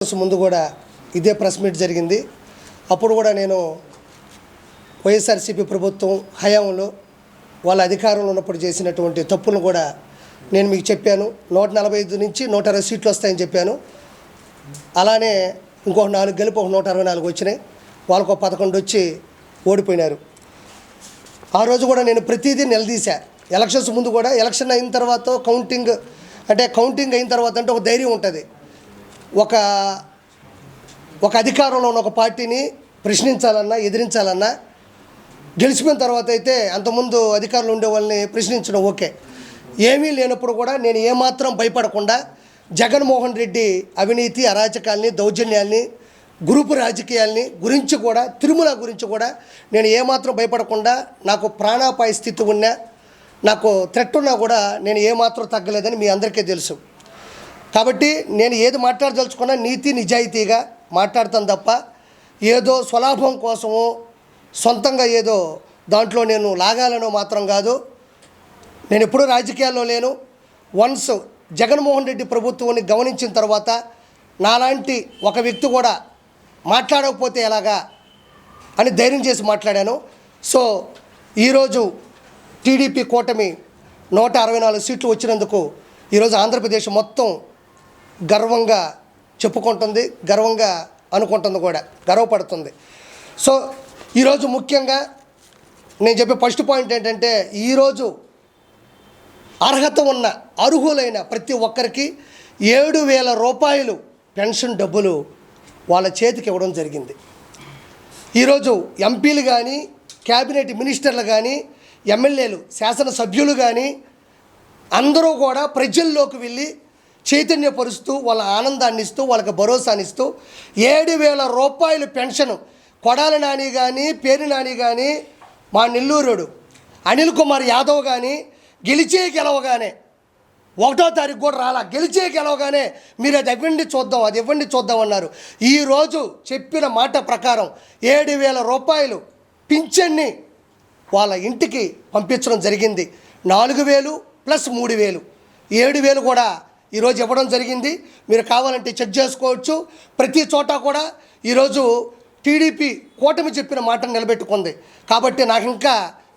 ముందు కూడా ఇదే ప్రెస్ మీట్ జరిగింది. అప్పుడు కూడా నేను వైఎస్ఆర్సీపీ ప్రభుత్వం హయాంలో వాళ్ళ అధికారంలో ఉన్నప్పుడు చేసినటువంటి తప్పులను కూడా నేను మీకు చెప్పాను. 145 నుంచి 160 సీట్లు వస్తాయని చెప్పాను. అలానే ఇంకొక 4 గెలుపు 164 వచ్చినాయి. వాళ్ళకు 11 వచ్చి ఓడిపోయినారు. ఆ రోజు కూడా నేను ప్రతిదీ నిలదీశా. ఎలక్షన్స్ ముందు కూడా ఎలక్షన్ అయిన తర్వాత కౌంటింగ్ అయిన తర్వాత అంటే ఒక ధైర్యం ఉంటుంది. ఒక అధికారంలో ఉన్న ఒక పార్టీని ప్రశ్నించాలన్నా ఎదిరించాలన్నా గెలిచిపోయిన తర్వాత అయితే అంతకుముందు అధికారంలో ఉండే వాళ్ళని ప్రశ్నించడం ఓకే. ఏమీ లేనప్పుడు కూడా నేను ఏమాత్రం భయపడకుండా జగన్మోహన్ రెడ్డి అవినీతి అరాచకాల్ని దౌర్జన్యాల్ని గ్రూపు రాజకీయాల్ని గురించి కూడా తిరుమల గురించి కూడా నేను ఏమాత్రం భయపడకుండా నాకు ప్రాణాపాయ స్థితి ఉన్నా నాకు థ్రెట్ ఉన్నా కూడా నేను ఏమాత్రం తగ్గలేదని మీ అందరికీ తెలుసు. కాబట్టి నేను ఏది మాట్లాడదలుచుకున్నా నీతి నిజాయితీగా మాట్లాడతాను తప్ప ఏదో స్వలాభం కోసమో సొంతంగా ఏదో దాంట్లో నేను లాగాలనో మాత్రం కాదు. నేను ఎప్పుడూ రాజకీయాల్లో లేను. వన్స్ జగన్మోహన్ రెడ్డి ప్రభుత్వాన్ని గమనించిన తర్వాత నాలాంటి ఒక వ్యక్తి కూడా మాట్లాడకపోతే ఎలాగా అని ధైర్యం చేసి మాట్లాడాను. సో ఈరోజు టీడీపీ కూటమి 164 సీట్లు వచ్చినందుకు ఈరోజు ఆంధ్రప్రదేశ్ మొత్తం గర్వంగా చెప్పుకుంటుంది, గర్వంగా అనుకుంటుంది, కూడా గర్వపడుతుంది. సో ఈరోజు ముఖ్యంగా నేను చెప్పే ఫస్ట్ పాయింట్ ఏంటంటే ఈరోజు అర్హత ఉన్న అర్హులైన ప్రతి ఒక్కరికి 7,000 రూపాయలు పెన్షన్ డబ్బులు వాళ్ళ చేతికి ఇవ్వడం జరిగింది. ఈరోజు ఎంపీలు కానీ క్యాబినెట్ మినిస్టర్లు కానీ ఎమ్మెల్యేలు శాసనసభ్యులు కానీ అందరూ కూడా ప్రజల్లోకి వెళ్ళి చైతన్యపరుస్తూ వాళ్ళ ఆనందాన్ని ఇస్తూ వాళ్ళకి భరోసానిస్తూ 7,000 రూపాయలు పెన్షన్ కొడాలి నాని కానీ పేరు నాని కానీ మా నెల్లూరుడు అనిల్ కుమార్ యాదవ్ కానీ గెలవగానే 1వ తారీఖు కూడా రాలా, గెలవగానే మీరు అది ఇవ్వండి చూద్దాం అన్నారు. ఈరోజు చెప్పిన మాట ప్రకారం 7,000 రూపాయలు పింఛన్ని వాళ్ళ ఇంటికి పంపించడం జరిగింది. 4,000 ప్లస్ 3,000 7,000 కూడా ఈరోజు ఇవ్వడం జరిగింది. మీరు కావాలంటే చెక్ చేసుకోవచ్చు. ప్రతి చోట కూడా ఈరోజు టీడీపీ కూటమి చెప్పిన మాటను నిలబెట్టుకుంది. కాబట్టి నాకు ఇంకా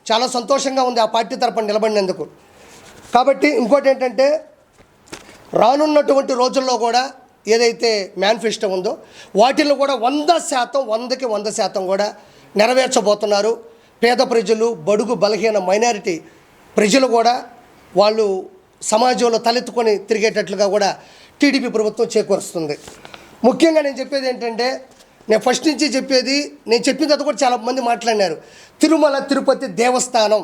చాలా సంతోషంగా ఉంది ఆ పార్టీ తరపున నిలబడినందుకు. కాబట్టి ఇంకోటి ఏంటంటే రానున్నటువంటి రోజుల్లో కూడా ఏదైతే మేనిఫెస్టో ఉందో వాటిల్లో కూడా 100%కి 100% కూడా నెరవేర్చబోతున్నారు. పేద ప్రజలు, బడుగు బలహీన మైనారిటీ ప్రజలు కూడా వాళ్ళు సమాజంలో తలెత్తుకొని తిరిగేటట్లుగా కూడా టీడీపీ ప్రభుత్వం చేకూరుస్తుంది. ముఖ్యంగా నేను చెప్పేది ఏంటంటే నేను ఫస్ట్ నుంచి నేను చెప్పిన తర్వాత కూడా చాలామంది మాట్లాడినారు. తిరుమల తిరుపతి దేవస్థానం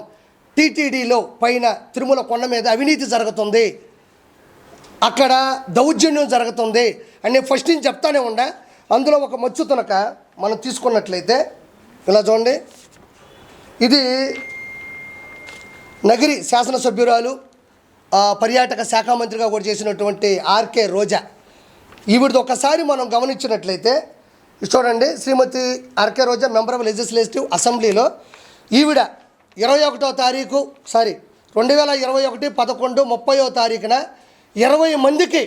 టీటీడీలో పైన తిరుమల కొండ మీద అవినీతి జరుగుతుంది, అక్కడ దౌర్జన్యం జరుగుతుంది అని నేను ఫస్ట్ నుంచి చెప్తానే ఉండా. అందులో ఒక మచ్చు తునక మనం తీసుకున్నట్లయితే ఇలా చూడండి. ఇది నగిరి శాసనసభ్యురాలు పర్యాటక శాఖ మంత్రిగా కూడా చేసినటువంటి ఆర్కే రోజా. ఈవిడిది ఒకసారి మనం గమనించినట్లయితే చూడండి. Shrimati RK Roja member of legislative అసెంబ్లీలో ఈవిడ 2021 11/11/30న 20 మందికి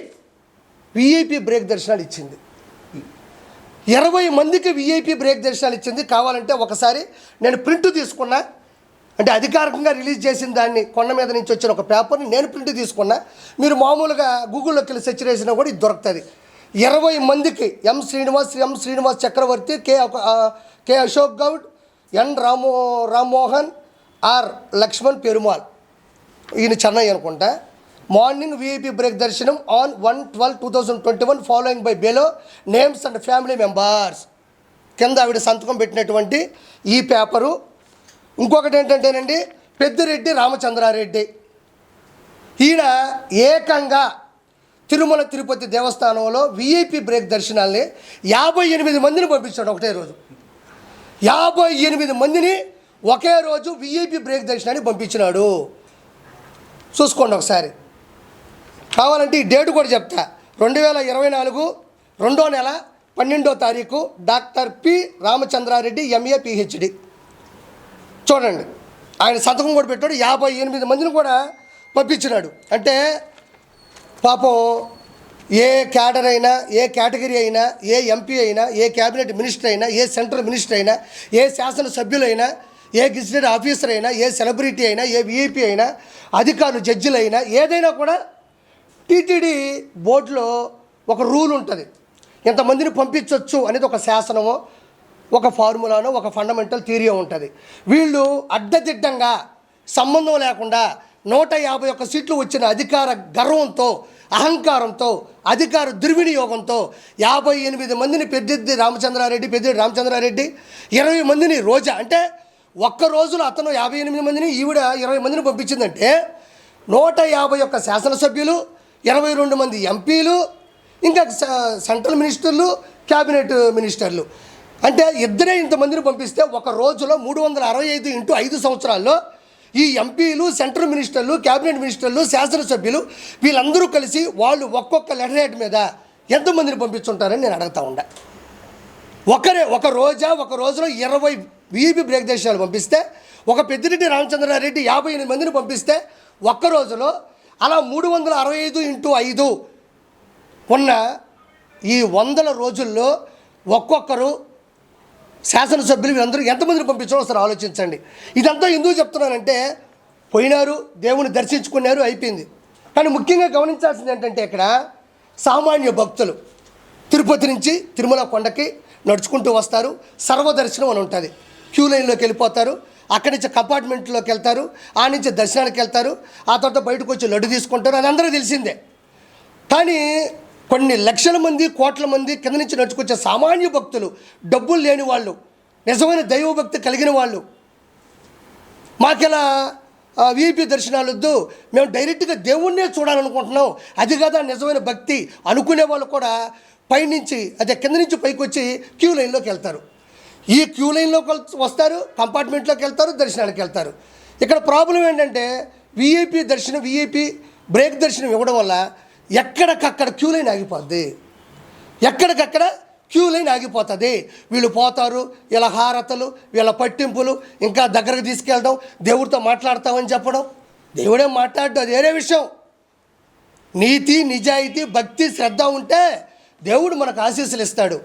విఐపి బ్రేక్ దర్శనాలు ఇచ్చింది. 20 మందికి విఐపి బ్రేక్ దర్శనాలు ఇచ్చింది. కావాలంటే ఒకసారి నేను ప్రింట్ తీసుకున్నా, అంటే అధికారికంగా రిలీజ్ చేసిన దాన్ని కొండ మీద నుంచి వచ్చిన ఒక పేపర్ని నేను ప్రింట్ తీసుకున్నా. మీరు మామూలుగా గూగుల్లోకి వెళ్ళి సెర్చ్ చేసినా కూడా ఇది దొరుకుతుంది. 20 మందికి M Srinivas Chakravarthi, K Ashok Goud, N Rammohan, R Lakshman Perumal, ఈయన చెన్నై అనుకుంటా. మార్నింగ్ విఐపి బ్రేక్ దర్శనం on 1/12/2021 following by below names and family members. కింద ఆవిడ సంతకం పెట్టినటువంటి ఈ పేపరు. ఇంకొకటి ఏంటంటేనండి పెద్దిరెడ్డి రామచంద్రారెడ్డి, ఈయన ఏకంగా తిరుమల తిరుపతి దేవస్థానంలో విఐపి బ్రేక్ దర్శనాల్ని 58 మందిని పంపించాడు ఒకటే రోజు. 58 మందిని ఒకే రోజు విఐపి బ్రేక్ దర్శనాన్ని పంపించినాడు. చూసుకోండి ఒకసారి. కావాలంటే ఈ డేటు కూడా చెప్తా. 2024 2వ నెల 12వ తారీఖు doctor P Ramachandra Reddy MA PhD. చూడండి ఆయన సంతకం కూడా పెట్టాడు. 58 మందిని కూడా పంపించినాడు. అంటే పాపం ఏ క్యాడర్ అయినా, ఏ కేటగిరీ అయినా, ఏ ఎంపీ అయినా, ఏ క్యాబినెట్ మినిస్టర్ అయినా, ఏ సెంట్రల్ మినిస్టర్ అయినా, ఏ శాసనసభ్యులైనా, ఏ గెజిటెడ్ ఆఫీసర్ అయినా, ఏ సెలబ్రిటీ అయినా, ఏ విఐపి అయినా, అధికారులు జడ్జిలైనా, ఏదైనా కూడా టీటీడీ బోర్డులో ఒక రూల్ ఉంటుంది. ఎంతమందిని పంపించవచ్చు అనేది ఒక శాసనమో, ఒక ఫార్ములానో, ఒక ఫండమెంటల్ థియరీ ఉంటుంది. వీళ్ళు అడ్డదిడ్డంగా సంబంధం లేకుండా 151 సీట్లు వచ్చిన అధికార గర్వంతో, అహంకారంతో, అధికార దుర్వినియోగంతో 58 మందిని పెద్దిరెడ్డి రామచంద్రారెడ్డి, 20 మందిని రోజా, అంటే ఒక్క రోజులో అతను 58 మందిని, ఈవిడ 20 మందిని పంపించిందంటే 151 శాసనసభ్యులు, 22 మంది ఎంపీలు, ఇంకా సెంట్రల్ మినిస్టర్లు, క్యాబినెట్ మినిస్టర్లు, అంటే ఇద్దరే ఇంతమందిని పంపిస్తే ఒక రోజులో 365 ఇంటూ 5 సంవత్సరాల్లో ఈ ఎంపీలు, సెంట్రల్ మినిస్టర్లు, క్యాబినెట్ మినిస్టర్లు, శాసనసభ్యులు వీళ్ళందరూ కలిసి వాళ్ళు ఒక్కొక్క లెటర్ హెడ్ మీద ఎంతమందిని పంపించుంటారని నేను అడుగుతా ఉండా. ఒక రోజులో 20 వీపీ బ్రేక్ దేశాలు పంపిస్తే, ఒక పెద్దిరెడ్డి రామచంద్రారెడ్డి 58 మందిని పంపిస్తే ఒక్క రోజులో అలా 365 ఇంటూ 5 ఉన్న ఈ 100 రోజుల్లో ఒక్కొక్కరు శాసనసభ్యులు వీళ్ళందరూ ఎంతమందిని పంపించారో ఒకసారి ఆలోచించండి. ఇదంతా ఎందుకు చెప్తున్నానంటే, పోయినారు, దేవుని దర్శించుకున్నారు, అయిపోయింది. కానీ ముఖ్యంగా గమనించాల్సింది ఏంటంటే, ఇక్కడ సామాన్య భక్తులు తిరుపతి నుంచి తిరుమల కొండకి నడుచుకుంటూ వస్తారు. సర్వదర్శనం అని ఉంటుంది. క్యూ లైన్లోకి వెళ్ళిపోతారు. అక్కడి నుంచి కంపార్ట్మెంట్లోకి వెళ్తారు. ఆ నుంచి దర్శనానికి వెళ్తారు. ఆ తర్వాత బయటకు వచ్చి లడ్డు తీసుకుంటారు. అది అందరూ తెలిసిందే. కానీ కొన్ని లక్షల మంది, కోట్ల మంది కింద నుంచి నడుచుకొచ్చే సామాన్య భక్తులు, డబ్బులు లేని వాళ్ళు, నిజమైన దైవభక్తి కలిగిన వాళ్ళు, మాకెలా వీఐపీ దర్శనాలు వద్దు, మేము డైరెక్ట్గా దేవుణ్ణే చూడాలనుకుంటున్నాం, అది కదా నిజమైన భక్తి అనుకునే వాళ్ళు కూడా పైనుంచి, అదే కింద నుంచి పైకి వచ్చి క్యూ లైన్లోకి వెళ్తారు. ఈ క్యూ లైన్లోకి వస్తారు, కంపార్ట్మెంట్లోకి వెళ్తారు, దర్శనానికి వెళ్తారు. ఇక్కడ ప్రాబ్లం ఏంటంటే, వీఐపీ బ్రేక్ దర్శనం ఇవ్వడం వల్ల ఎక్కడికక్కడ క్యూ లైన్ ఆగిపోద్ది. ఎక్కడికక్కడ క్యూ లైన్ ఆగిపోతుంది. వీళ్ళు పోతారు, వీళ్ళ హారతలు, వీళ్ళ పట్టింపులు, ఇంకా దగ్గరకు తీసుకెళ్ళడం, దేవుడితో మాట్లాడతామని చెప్పడం. దేవుడేం మాట్లాడడం అది వేరే విషయం. నీతి, నిజాయితీ, భక్తి, శ్రద్ధ ఉంటే దేవుడు మనకు ఆశీస్సులు ఇస్తాడు.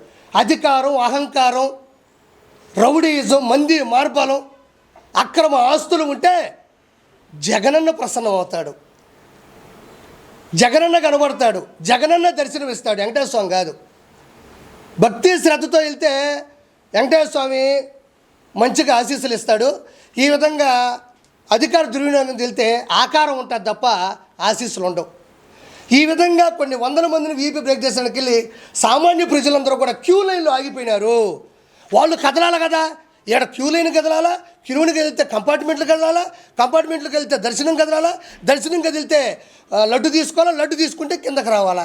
అధికారం, అహంకారం, రౌడీయిజం, మంది మార్బలం, అక్రమ ఆస్తులు ఉంటే జగనన్న ప్రసన్నం అవుతాడు, జగనన్న కనబడతాడు, జగనన్న దర్శనం ఇస్తాడు, వెంకటేశ్వర స్వామి కాదు. భక్తి శ్రద్ధతో వెళ్తే వెంకటేశ్వర స్వామి మంచిగా ఆశీస్సులు ఇస్తాడు. ఈ విధంగా అధికార దుర్వినియోగం వెళ్తే ఆకారం ఉంటుంది తప్ప ఆశీస్సులు ఉండవు. ఈ విధంగా కొన్ని వందల మందిని వీపీ బ్రేక్ చేసడానికి వెళ్ళి సామాన్య ప్రజలందరూ కూడా క్యూ లైన్లో ఆగిపోయినారు. వాళ్ళు కదలాలి కదా, ఇక్కడ క్యూ లైన్ కదలాలా, క్యూలోకి వెళ్తే కంపార్ట్మెంట్లకు కదలాలా, కంపార్ట్మెంట్లకు వెళ్తే దర్శనం కదలాలా, దర్శనం కదిలితే లడ్డు తీసుకోవాలా, లడ్డు తీసుకుంటే కిందకి రావాలా.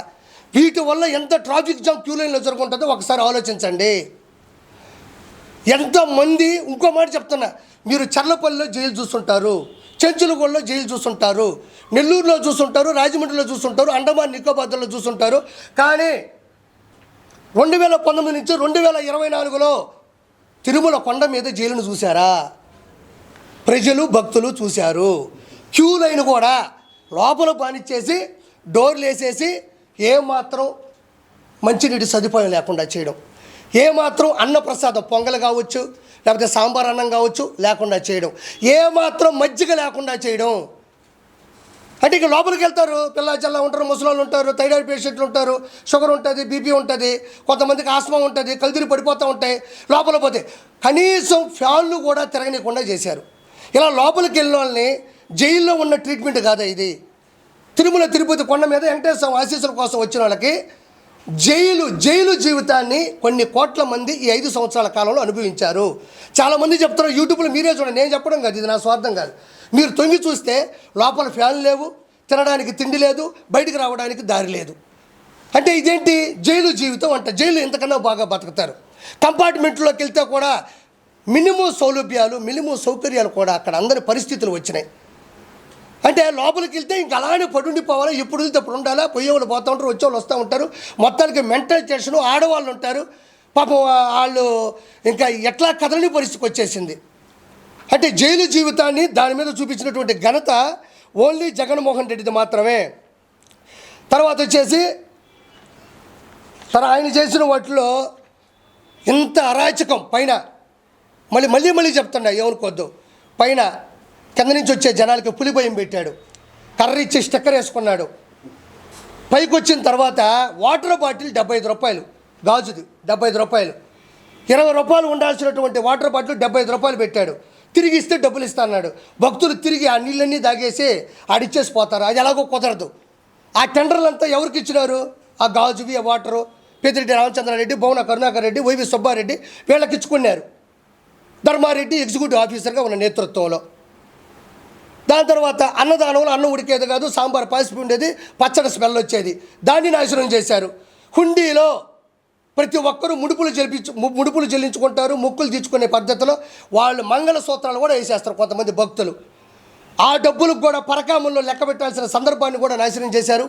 వీటి వల్ల ఎంత ట్రాఫిక్ జామ్ క్యూ లైన్లో జరుగుతుంటుందో ఒకసారి ఆలోచించండి. ఎంతమంది, ఇంకో మాట చెప్తున్నా, మీరు చర్లపల్లిలో జైలు చూస్తుంటారు, చెంచులగూడలో జైలు చూస్తుంటారు, నెల్లూరులో చూస్తుంటారు, రాజమండ్రిలో చూస్తుంటారు, అండమాన్ నికోబార్లో చూస్తుంటారు. కానీ 2019 నుంచి 2024లో తిరుమల కొండ మీద జైలును చూశారా? ప్రజలు, భక్తులు చూశారు. క్యూ లైన్ కూడా లోపల బానిచ్చేసి డోర్లు వేసేసి ఏమాత్రం మంచినీటి సదుపాయం లేకుండా చేయడం, ఏమాత్రం అన్నప్రసాదం పొంగల్ కావచ్చు, లేకపోతే సాంబార్ అన్నం కావచ్చు లేకుండా చేయడం, ఏమాత్రం మజ్జిగ లేకుండా చేయడం. అంటే ఇక లోపలికి వెళ్తారు, పిల్ల చల్ల ఉంటారు, ముసలాళ్ళు ఉంటారు, థైరాయిడ్ పేషెంట్లు ఉంటారు, షుగర్ ఉంటుంది, బీపీ ఉంటుంది, కొంతమందికి ఆస్మా ఉంటుంది, కలుదిరి పడిపోతూ ఉంటాయి. లోపల పోతే కనీసం ఫ్యాన్లు కూడా తిరగనీయకుండా చేశారు. ఇలా లోపలికి వెళ్ళిన వాళ్ళని జైల్లో ఉన్న ట్రీట్మెంట్ కాదా ఇది? తిరుమల తిరుపతి కొండ మీద వెంకటేశ్వర ఆశీస్సుల కోసం వచ్చిన వాళ్ళకి జైలు జీవితాన్ని కొన్ని కోట్ల మంది ఈ 5 సంవత్సరాల కాలంలో అనుభవించారు. చాలామంది చెప్తున్నారు, యూట్యూబ్లో మీరే చూడండి, నేను చెప్పడం కాదు, ఇది నా స్వార్థం కాదు. మీరు తొంగి చూస్తే లోపల ఫ్యాన్లు లేవు, తినడానికి తిండి లేదు, బయటికి రావడానికి దారి లేదు. అంటే ఇదేంటి జైలు జీవితం అంట. జైలు ఎంతకన్నా బాగా బతుకుతారు. కంపార్ట్మెంట్లోకి వెళ్తే కూడా మినిమం సౌలభ్యాలు, మినిమం సౌకర్యాలు కూడా అక్కడ అందరి పరిస్థితులు వచ్చినాయి. అంటే లోపలికి వెళ్తే ఇంక అలానే పడుండిపోవాలి, ఎప్పుడు వెళ్తే అప్పుడు ఉండాలా, పోయేవాళ్ళు పోతూ ఉంటారు, వచ్చేవాళ్ళు వస్తూ ఉంటారు. మొత్తానికి మెంటల్ టెన్షన్, ఆడవాళ్ళు ఉంటారు పాపం, వాళ్ళు ఇంకా ఎట్లా కదలని పరిస్థితికి వచ్చేసింది. అంటే జైలు జీవితాన్ని దాని మీద చూపించినటువంటి ఘనత ఓన్లీ జగన్మోహన్ రెడ్డిది మాత్రమే. తర్వాత వచ్చేసి ఆయన చేసిన వాటిలో ఇంత అరాచకం పైన మళ్ళీ చెప్తున్నా ఏమనుకోవద్దు. పైన కింద నుంచి వచ్చే జనాలకి పులి భయం పెట్టాడు, కర్ర ఇచ్చి స్టిక్కర్ వేసుకున్నాడు. పైకి వచ్చిన తర్వాత వాటర్ బాటిల్ 75 రూపాయలు, గాజుది 75 రూపాయలు, 20 రూపాయలు ఉండాల్సినటువంటి వాటర్ బాటిల్ 75 రూపాయలు పెట్టాడు. తిరిగి ఇస్తే డబ్బులు ఇస్తా అన్నాడు. భక్తులు తిరిగి ఆ నీళ్ళన్నీ తాగేసి ఆడిచ్చేసి పోతారు. అది ఎలాగో కుదరదు. ఆ టెండర్లంతా ఎవరికి ఇచ్చినారు? ఆ గాజువి, ఆ వాటరు పెద్దిరెడ్డి రామచంద్రారెడ్డి, భువన కరుణాకర్ రెడ్డి, వైవి సుబ్బారెడ్డి వీళ్ళకి ఇచ్చుకున్నారు. ధర్మారెడ్డి ఎగ్జిక్యూటివ్ ఆఫీసర్గా ఉన్న నేతృత్వంలో. దాని తర్వాత అన్నదానంలో అన్నం ఉడికేది కాదు, సాంబార్ పాసిపి ఉండేది, పచ్చడి స్మెల్ వచ్చేది. దాన్ని నాశనం చేశారు. హుండీలో ప్రతి ఒక్కరూ ముడుపులు చెల్లించుకుంటారు, మొక్కులు తీర్చుకునే పద్ధతిలో వాళ్ళు మంగళసూత్రాలు కూడా వేసేస్తారు కొంతమంది భక్తులు. ఆ డబ్బులకు కూడా పరకామంలో లెక్క పెట్టాల్సిన సందర్భాన్ని కూడా నాశనం చేశారు.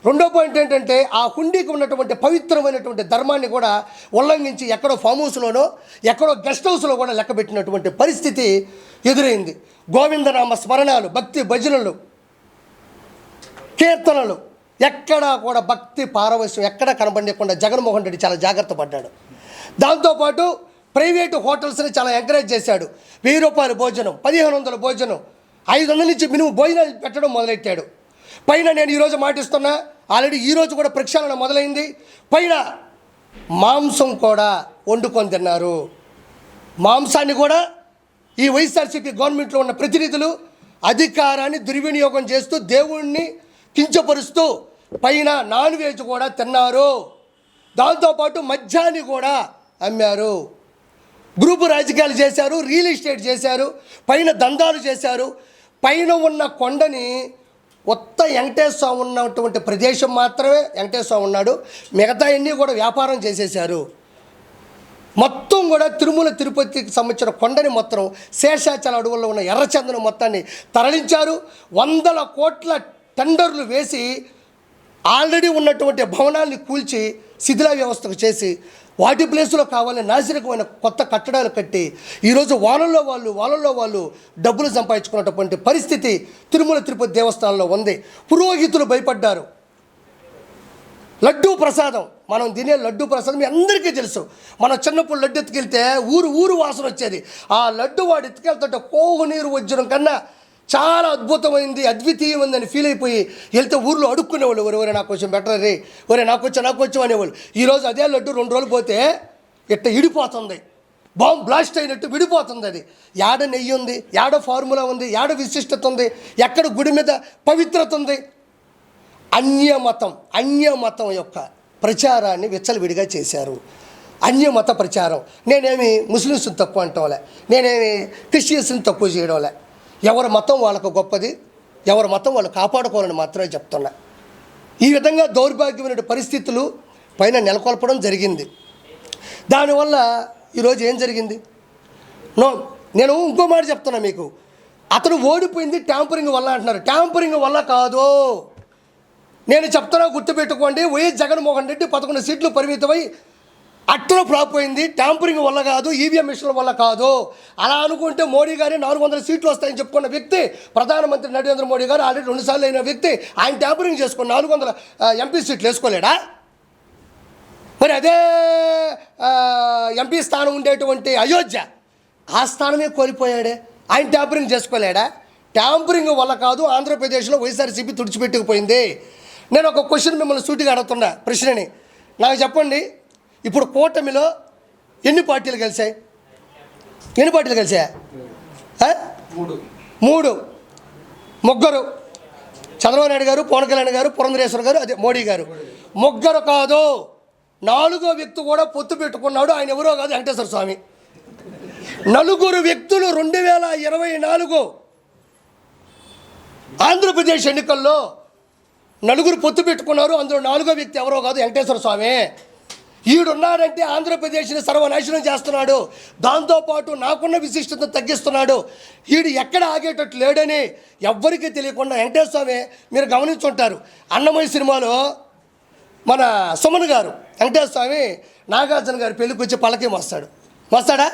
రెండో పాయింట్ ఏంటంటే ఆ హుండీకి ఉన్నటువంటి పవిత్రమైనటువంటి ధర్మాన్ని కూడా ఉల్లంఘించి ఎక్కడో ఫామ్ హౌస్లోనో ఎక్కడో గెస్ట్ హౌస్లో కూడా లెక్క పెట్టినటువంటి పరిస్థితి ఎదురైంది. గోవిందనామ స్మరణాలు, భక్తి భజనలు, కీర్తనలు ఎక్కడా కూడా భక్తి పారవశ్యం ఎక్కడా కనబడకుండా జగన్మోహన్ రెడ్డి చాలా జాగ్రత్త పడ్డాడు. దాంతోపాటు ప్రైవేటు హోటల్స్ని చాలా ఎంకరేజ్ చేశాడు. 1000 రూపాయల భోజనం, 1500 భోజనం, 500 నుంచి మినిమం భోజనాలు పెట్టడం మొదలెట్టాడు. పైన నేను ఈరోజు మాటిస్తున్నా, ఆల్రెడీ ఈరోజు కూడా ప్రక్షాళన మొదలైంది. పైన మాంసం కూడా వండుకొని తిన్నారు. మాంసాన్ని కూడా ఈ వైఎస్ఆర్సీపీ గవర్నమెంట్లో ఉన్న ప్రతినిధులు అధికారాన్ని దుర్వినియోగం చేస్తూ దేవుణ్ణి కించపరుస్తూ పైన నాన్ వెజ్ కూడా తిన్నారు. దాంతోపాటు మద్యాన్ని కూడా అమ్మారు. గ్రూపు రాజకీయాలు చేశారు, రియల్ ఎస్టేట్ చేశారు, పైన దందాలు చేశారు. పైన ఉన్న కొండని కొత్త వెంకటేశ్వర స్వామి ఉన్నటువంటి ప్రదేశం మాత్రమే వెంకటేశ్వర స్వామి ఉన్నాడు, మిగతా అన్నీ కూడా వ్యాపారం చేసేశారు. మొత్తం కూడా తిరుమల తిరుపతికి సంబంధించిన కొండని మొత్తం శేషాచల అడవుల్లో ఉన్న ఎర్రచందనం మొత్తాన్ని తరలించారు. 100 కోట్ల టెండర్లు వేసి ఆల్రెడీ ఉన్నటువంటి భవనాల్ని కూల్చి శిథిల వ్యవస్థకు చేసి వాటి ప్లేసులో కావాలని నాసిరకమైన కొత్త కట్టడాలు కట్టి ఈరోజు వాళ్ళల్లో వాళ్ళు డబ్బులు సంపాదించుకున్నటువంటి పరిస్థితి తిరుమల తిరుపతి దేవస్థానంలో ఉంది. పురోహితులు భయపడ్డారు. లడ్డూ ప్రసాదం, మనం తినే లడ్డూ ప్రసాదం మీ అందరికీ తెలుసు. మనం చిన్నప్పుడు లడ్డు ఎత్తుకెళ్తే ఊరు వాసన వచ్చేది. ఆ లడ్డు వాడు ఎత్తుకెళ్తుంటే కోహు నీరు వజ్రం కన్నా చాలా అద్భుతమైంది, అద్వితీయమైందని ఫీల్ అయిపోయి వెళ్తే ఊర్లో అడుక్కునేవాళ్ళు, ఒరే నాకు కొంచెం బెటర్ రే, ఒరే నాకు వచ్చి అనేవాళ్ళు. ఈరోజు అదే లడ్డు 2 రోజులు పోతే ఇట్ట ఇడిపోతుంది, బాంబ్ బ్లాస్ట్ అయినట్టు విడిపోతుంది. అది యాడ నెయ్యి ఉంది, యాడ ఫార్ములా ఉంది, యాడ విశిష్టత ఉంది, ఎక్కడ గుడి మీద పవిత్రత ఉంది. అన్యమతం యొక్క ప్రచారాన్ని విచ్చలవిడిగా చేశారు. అన్యమత ప్రచారం. నేనేమి ముస్లిమ్స్ని తక్కువ అంటాంలే, నేనేమి క్రిస్టియన్స్ని తక్కువ చేయడంలే. ఎవరి మతం వాళ్ళకు గొప్పది, ఎవరి మతం వాళ్ళు కాపాడుకోవాలని మాత్రమే చెప్తున్నా. ఈ విధంగా దౌర్భాగ్యమైన పరిస్థితులు పైన నెలకొల్పడం జరిగింది. దానివల్ల ఈరోజు ఏం జరిగింది? నేను ఇంకో మాట చెప్తున్నా మీకు. అతను ఓడిపోయింది ట్యాంపరింగ్ వల్ల అంటున్నారు. ట్యాంపరింగ్ వల్ల కాదు, నేను చెప్తున్నా, గుర్తుపెట్టుకోండి. వైఎస్ జగన్మోహన్ రెడ్డి 11 సీట్లు పరిమితమై అట్లా ఫ్లాప్ అయింది. ట్యాంపరింగ్ వల్ల కాదు, ఈవీఎం మిషన్ల వల్ల కాదు. అలా అనుకుంటే మోడీ గారి 400 సీట్లు వస్తాయని చెప్పుకున్న వ్యక్తి, ప్రధానమంత్రి నరేంద్ర మోడీ గారు ఆల్రెడీ 2 సార్లు అయిన వ్యక్తి, ఆయన ట్యాంపరింగ్ చేసుకుని 400 ఎంపీ సీట్లు వేసుకోలేడా? మరి అదే ఎంపీ స్థానం ఉండేటువంటి అయోధ్య, ఆ స్థానమే కోల్పోయాడే. ఆయన ట్యాంపరింగ్ చేసుకోలేడా? ట్యాంపరింగ్ వల్ల కాదు, ఆంధ్రప్రదేశ్లో వైఎస్ఆర్సీపీ తుడిచిపెట్టుకుపోయింది. నేను ఒక క్వశ్చన్ మిమ్మల్ని సూటిగా అడుగుతున్నా, ప్రశ్నని నాకు చెప్పండి. ఇప్పుడు కూటమిలో ఎన్ని పార్టీలు కలిసాయి? మూడు. ముగ్గురు, చంద్రబాబు నాయుడు గారు, పవన్ కళ్యాణ్ గారు, పురంధరేశ్వర్ గారు, అదే మోడీ గారు. ముగ్గురు కాదు, 4వ వ్యక్తి కూడా పొత్తు పెట్టుకున్నాడు. ఆయన ఎవరో కాదు, వెంకటేశ్వర స్వామి. 4 వ్యక్తులు 2024 ఆంధ్రప్రదేశ్ ఎన్నికల్లో 4 పొత్తు పెట్టుకున్నారు. అందులో 4వ వ్యక్తి ఎవరో కాదు, వెంకటేశ్వర స్వామి. ఈడున్నాడంటే ఆంధ్రప్రదేశ్ని సర్వనాశనం చేస్తున్నాడు. దాంతోపాటు నాకున్న విశిష్టత తగ్గిస్తున్నాడు. ఈడు ఎక్కడ ఆగేటట్టు లేడని ఎవ్వరికీ తెలియకుండా వెంకటేశ్వర స్వామి, మీరు గమనించుంటారు, అన్నమయ్య సినిమాలో మన సుమన్ గారు వెంకటేశ్వర స్వామి నాగార్జున గారి పెళ్ళికి వచ్చి పల్లకీం వస్తాడా?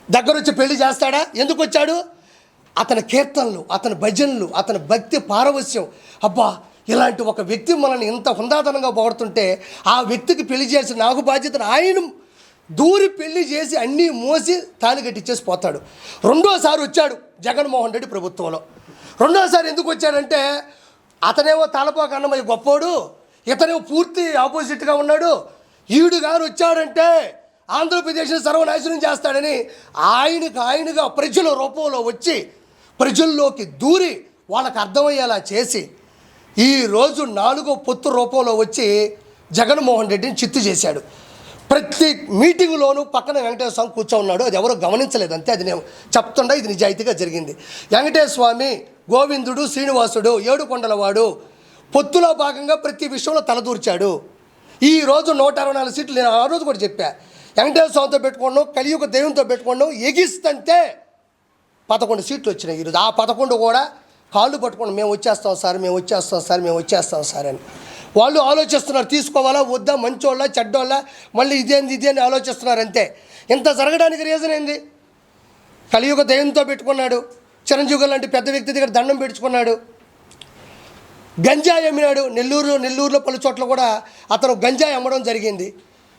దగ్గర వచ్చి పెళ్లి చేస్తాడా? ఎందుకు వచ్చాడు? అతని కీర్తనలు, అతని భజనలు, అతని భక్తి పారవస్యం, అబ్బా ఇలాంటి ఒక వ్యక్తి మనల్ని ఇంత హుందాతనంగా పొగడుతుంటే ఆ వ్యక్తికి పెళ్లి చేసి నాకు బాధ్యతను ఆయన దూరి పెళ్లి చేసి అన్నీ మోసి తాళి కట్టించేసి పోతాడు. రెండోసారి వచ్చాడు జగన్మోహన్ రెడ్డి ప్రభుత్వంలో. రెండోసారి ఎందుకు వచ్చాడంటే అతనేమో తలపోక అన్నమయ్య గొప్పోడు, ఇతనేమో పూర్తి ఆపోజిట్గా ఉన్నాడు. ఈడు గారు వచ్చాడంటే ఆంధ్రప్రదేశ్ని సర్వనాశనం చేస్తాడని ఆయనగా ప్రజల రూపంలో వచ్చి ప్రజల్లోకి దూరి వాళ్ళకి అర్థమయ్యేలా చేసి ఈరోజు 4వ పొత్తు రూపంలో వచ్చి జగన్మోహన్ రెడ్డిని చిత్తు చేశాడు. ప్రతి మీటింగ్లోనూ పక్కన వెంకటేశ్వర స్వామి కూర్చోన్నాడు. అది ఎవరో గమనించలేదు అంతే. అది నేను చెప్తుండా, ఇది నిజాయితీగా జరిగింది. వెంకటేశ్వర స్వామి, గోవిందుడు, శ్రీనివాసుడు, ఏడుకొండలవాడు పొత్తులో భాగంగా ప్రతి విషయంలో తలదూర్చాడు. ఈరోజు 164 సీట్లు నేను ఆ రోజు కూడా చెప్పా. వెంకటేశ్వర స్వామితో పెట్టుకోండు, కలియుగ దైవంతో పెట్టుకోండు, ఎగిస్తంటే 11 సీట్లు వచ్చినాయి. ఈరోజు ఆ 11 కూడా కాళ్ళు పట్టుకోండి, మేము వచ్చేస్తాం సార్, మేము వచ్చేస్తాం సార్, మేము వచ్చేస్తాం సార్ అని వాళ్ళు ఆలోచిస్తున్నారు. తీసుకోవాలా వద్దా, మంచోళ్ళ చెడ్డోళ్ళ, మళ్ళీ ఇదేంది అని ఆలోచిస్తున్నారు అంతే. ఇంత జరగడానికి రీజన్ ఏంది? కలియుగ దైవంతో పెట్టుకున్నాడు. చిరంజీవి లాంటి పెద్ద వ్యక్తి దగ్గర దండం పెట్టుకున్నాడు. గంజాయి అమ్మినాడు. నెల్లూరులో పలు చోట్ల కూడా అతను గంజాయి అమ్మడం జరిగింది.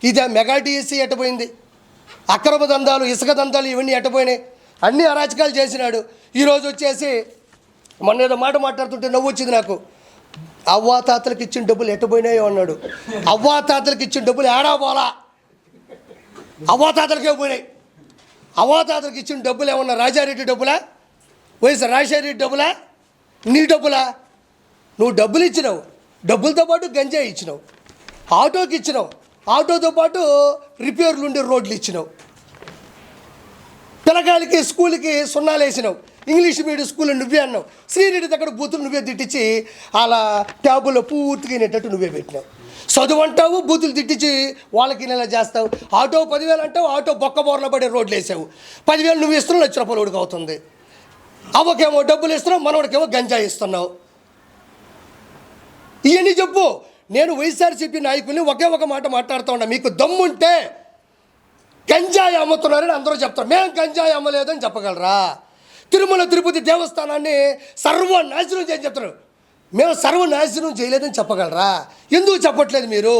ఇది మెగా డిఎస్సీ ఎట్టపోయింది, అక్రమ దందాలు, ఇసుక దందాలు ఇవన్నీ ఎట్టపోయినాయి. అన్ని అరాచకాలు చేసినాడు. ఈరోజు వచ్చేసి మొన్న ఏదో మాట మాట్లాడుతుంటే నవ్వు వచ్చింది నాకు. అవ్వాతాతలకు ఇచ్చిన డబ్బులు ఎట్టపోయినాయో అన్నాడు. అవ్వాతాతలకు ఇచ్చిన డబ్బులు ఏడా పోలా, అవ్వాతాతలకే పోయినాయి. అవ్వాతాతలకు ఇచ్చిన డబ్బులు ఏమన్నా రాజారెడ్డి డబ్బులా, వైఎస్ రాజశేఖర డబ్బులా, నీ డబ్బులా? నువ్వు డబ్బులు ఇచ్చినావు, డబ్బులతో పాటు గంజాయి ఇచ్చినావు, ఆటోకి ఇచ్చినావు, ఆటోతో పాటు రిపేర్లు ఉండే రోడ్లు ఇచ్చినావు, పిల్లకాయలకి స్కూల్కి సున్నాలు వేసినావు, ఇంగ్లీష్ మీడియం స్కూల్లో నువ్వే అన్నావు, శ్రీరెడ్డి దగ్గర బూతులు నువ్వే తిట్టించి అలా ట్యాబుల్లో పూర్తిగా వినేటట్టు నువ్వే పెట్టినావు. చదువు అంటావు, బూతులు తిట్టించి వాళ్ళకి నెల చేస్తావు. ఆటో 10,000 అంటావు, ఆటో బొక్కబోర్లో పడే రోడ్లు వేసావు. 10,000 నువ్వు ఇస్తున్నావు, ₹1,00,000 ఉడికి అవుతుంది. అవ్వకేమో డబ్బులు ఇస్తున్నావు, మనవడికేమో గంజాయి ఇస్తున్నావు. ఇవన్నీ చెప్పు. నేను వైఎస్ఆర్సీపీ నాయకుల్ని ఒకే ఒక మాట మాట్లాడుతూ ఉన్నా, మీకు దమ్ముంటే గంజాయి అమ్ముతున్నారని అందరూ చెప్తారు, మేము గంజాయి అమ్మలేదని చెప్పగలరా? తిరుమల తిరుపతి దేవస్థానాన్ని సర్వనాశనం చేయని చెప్తారు, మేము సర్వనాశనం చేయలేదని చెప్పగలరా? ఎందుకు చెప్పట్లేదు మీరు?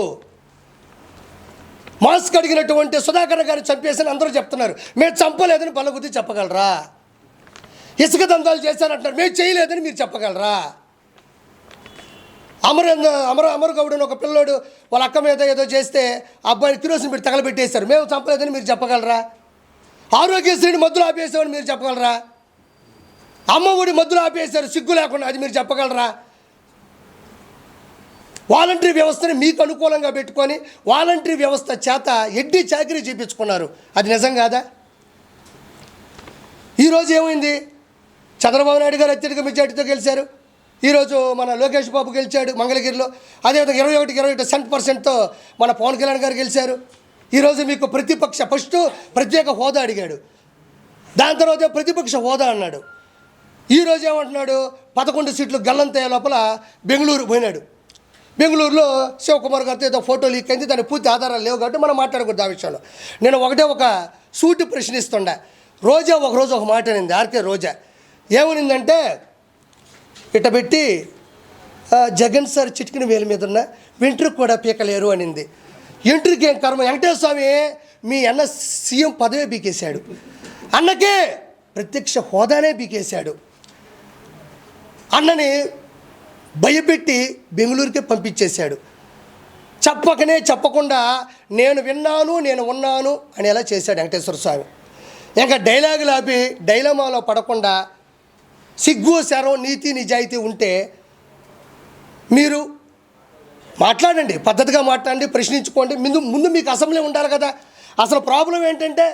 మాస్క్ అడిగినటువంటి సుధాకర్ గారిని చంపేసని అందరూ చెప్తున్నారు, మేము చంపలేదని బలబుద్ధి చెప్పగలరా? ఇసుక దందాలు చేశారంటున్నారు, మేము చేయలేదని మీరు చెప్పగలరా? అమర గౌడ్ అని ఒక పిల్లోడు వాళ్ళ అక్క మీద ఏదో చేస్తే అబ్బాయిని కిరోసిన్ పెట్టి తగలబెట్టేశారు, మేము చంపలేదని మీరు చెప్పగలరా? ఆరోగ్యశ్రీని మద్దులు ఆపేసామని మీరు చెప్పగలరా? అమ్మఒడి మద్దులు ఆపేశారు సిగ్గు లేకుండా, అది మీరు చెప్పగలరా? వాలంటరీ వ్యవస్థని మీకు అనుకూలంగా పెట్టుకొని వాలంటరీ వ్యవస్థ చేత ఎడ్డి చాకరీ చేయించుకున్నారు, అది నిజం కాదా? ఈరోజు ఏమైంది? చంద్రబాబు నాయుడు గారు అత్యధిక మెజార్టీతో గెలిచారు. ఈరోజు మన లోకేష్ బాబు గెలిచాడు మంగళగిరిలో. అదేవిధంగా 21% మన పవన్ కళ్యాణ్ గారు గెలిచారు. ఈరోజు మీకు ఫస్ట్ ప్రత్యేక హోదా అడిగాడు, దాని తర్వాత ప్రతిపక్ష హోదా అన్నాడు. ఈరోజు ఏమంటున్నాడు? 11 సీట్లు గల్లంతయ్యే లోపల బెంగళూరు పోయినాడు. బెంగళూరులో శివకుమార్ గారితో ఏదో ఫోటో లీక్ అయింది, దాని పూర్తి ఆధారాలు లేవు కాబట్టి మనం మాట్లాడకూడదు ఆ విషయంలో. నేను ఒక సూటి ప్రశ్నిస్తుండా. రోజా ఒకరోజు ఒక మాట అనింది, ఆర్కే రోజా. ఏమనిందంటే, ఇట్ట పెట్టి జగన్ సార్ చిటికిన వేల మీద ఉన్న వెంట్రుకు కూడా పీకలేరు అనింది. ఎంట్రుకి ఏం కర్మ? వెంకటేశ్వర స్వామి మీ అన్న సీఎం పదవే పీకేశాడు, అన్నకే ప్రత్యక్ష హోదానే పీకేశాడు. అన్నని భయపెట్టి బెంగళూరుకే పంపించేశాడు. చెప్పకుండా నేను విన్నాను, నేను ఉన్నాను అనేలా చేశాడు వెంకటేశ్వర స్వామి. ఇంకా డైలాగులు ఆపి డైలమాలో పడకుండా సిగ్గు శరం నీతి నిజాయితీ ఉంటే మీరు మాట్లాడండి, పద్ధతిగా మాట్లాడండి, ప్రశ్నించుకోండి. ముందు మీకు అసెంబ్లీ ఉండాలి కదా. అసలు ప్రాబ్లం ఏంటంటే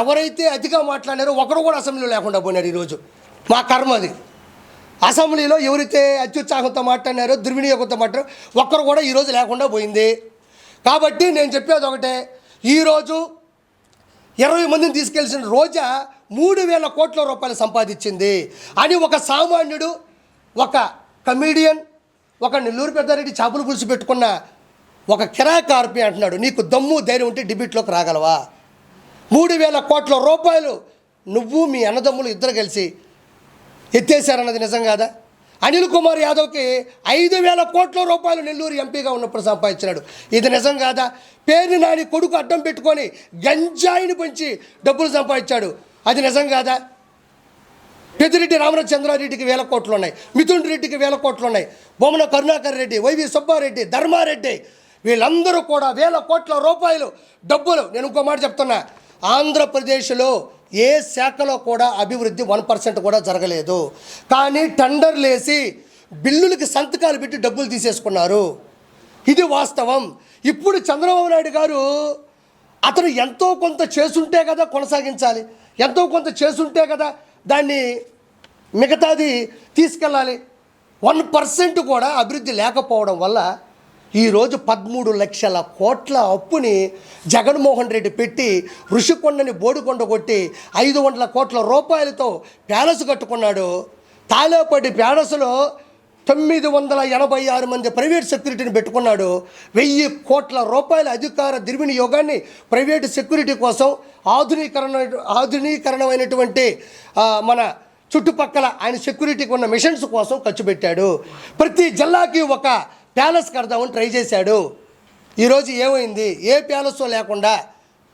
ఎవరైతే అతిగా మాట్లాడారో ఒకడు కూడా అసెంబ్లీలో లేకుండా పోయినారు. ఈరోజు మా కర్మ అది. అసెంబ్లీలో ఎవరైతే అత్యుత్సాహంతో మాట్లాడినారో, దుర్వినియోగంతో మాట్లాడారో ఒక్కరు కూడా ఈరోజు లేకుండా పోయింది. కాబట్టి నేను చెప్పేది ఒకటే, ఈరోజు 20 మందిని తీసుకెళ్లిన రోజా 3,000 కోట్ల రూపాయలు సంపాదించింది అని ఒక సామాన్యుడు, ఒక కమీడియన్, ఒక నెల్లూరు పెద్దారెడ్డి చేపలు పులుసు పెట్టుకున్న ఒక కిరాక్ ఆర్పి అంటున్నాడు, నీకు దమ్ము ధైర్యం ఉంటే డిబేట్లోకి రాగలవా? 3,000 కోట్ల రూపాయలు నువ్వు మీ అన్నదమ్ములు ఇద్దరు కలిసి ఎత్తేసారన్నది నిజం కాదా? అనిల్ కుమార్ యాదవ్కి 5,000 కోట్ల రూపాయలు నెల్లూరు ఎంపీగా ఉన్నప్పుడు సంపాదించినాడు. ఇది నిజం కాదా? పేరు నాని కొడుకు అడ్డం పెట్టుకొని గంజాయిని పెంచి డబ్బులు సంపాదించాడు. అది నిజం కాదా? పెద్దిరెడ్డి రామచంద్రారెడ్డికి 1,000 కోట్లు ఉన్నాయి, మిథున్ రెడ్డికి 1,000 కోట్లు ఉన్నాయి, బొమ్మన కరుణాకర్ రెడ్డి, వైవి సుబ్బారెడ్డి, ధర్మారెడ్డి, వీళ్ళందరూ కూడా 1,000 కోట్ల రూపాయలు డబ్బులు. నేను ఇంకో మాట చెప్తున్నా, ఆంధ్రప్రదేశ్లో ఏ శాఖలో కూడా అభివృద్ధి 1% కూడా జరగలేదు. కానీ టెండర్లు వేసి బిల్లులకి సంతకాలు పెట్టి డబ్బులు తీసేసుకున్నారు. ఇది వాస్తవం. ఇప్పుడు చంద్రబాబు నాయుడు గారు అతను ఎంతో కొంత చేసుంటే కదా కొనసాగించాలి, ఎంతో కొంత చేసుంటే కదా దాన్ని మిగతాది తీసుకెళ్ళాలి. 1% కూడా అభివృద్ధి లేకపోవడం వల్ల ఈరోజు 13 లక్షల కోట్ల అప్పుని జగన్మోహన్ రెడ్డి పెట్టి ఋషికొండని బోడికొండ కొట్టి 500 కోట్ల రూపాయలతో ప్యాలెస్ కట్టుకున్నాడు. తాలేపడి ప్యాలెస్లో 986 మంది ప్రైవేట్ సెక్యూరిటీని పెట్టుకున్నాడు. 1000 కోట్ల రూపాయల అధికార దుర్వినియోగాన్ని ప్రైవేటు సెక్యూరిటీ కోసం ఆధునీకరణమైనటువంటి మన చుట్టుపక్కల ఆయన సెక్యూరిటీకి ఉన్న మిషన్స్ కోసం ఖర్చు పెట్టాడు. ప్రతి జిల్లాకి ఒక ప్యాలెస్ కడదామని ట్రై చేశాడు. ఈరోజు ఏమైంది? ఏ ప్యాలెస్ లేకుండా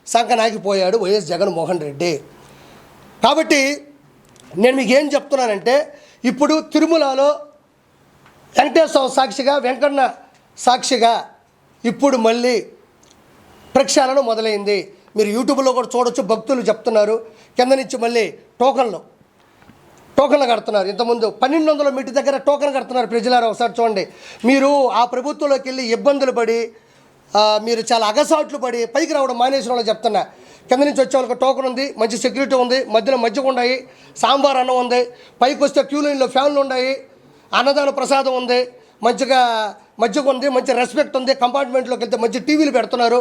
సంకనాగిపోయాడు వైఎస్ జగన్మోహన్ రెడ్డి. కాబట్టి నేను మీకు ఏం చెప్తున్నానంటే, ఇప్పుడు తిరుమలలో వెంకటేశ్వర సాక్షిగా, వెంకన్న సాక్షిగా ఇప్పుడు మళ్ళీ ప్రక్షాళన మొదలైంది. మీరు యూట్యూబ్లో కూడా చూడొచ్చు. భక్తులు చెప్తున్నారు కింద నుంచి మళ్ళీ టోకన్లు కడుతున్నారు. ఇంతకుముందు 1200 మీటర్ దగ్గర టోకన్ కడుతున్నారు. ప్రజలారా ఒకసారి చూడండి. మీరు ఆ ప్రభుత్వంలోకి వెళ్ళి ఇబ్బందులు పడి మీరు చాలా అగసాట్లు పడి పైకి రావడం మానేసిన వాళ్ళు చెప్తున్నా. కింద నుంచి వచ్చే వాళ్ళకి టోకన్ ఉంది, మంచి సెక్యూరిటీ ఉంది, మధ్యలో మజ్జిగ ఉన్నాయి, సాంబార్ అన్నం ఉంది, పైకి వస్తే క్యూ లైన్లో ఫ్యాన్లు ఉన్నాయి, అన్నదాన ప్రసాదం ఉంది, మంచిగా మజ్జిగ ఉంది, మంచి రెస్పెక్ట్ ఉంది, కంపార్ట్మెంట్లోకి వెళ్తే మంచి టీవీలు పెడుతున్నారు,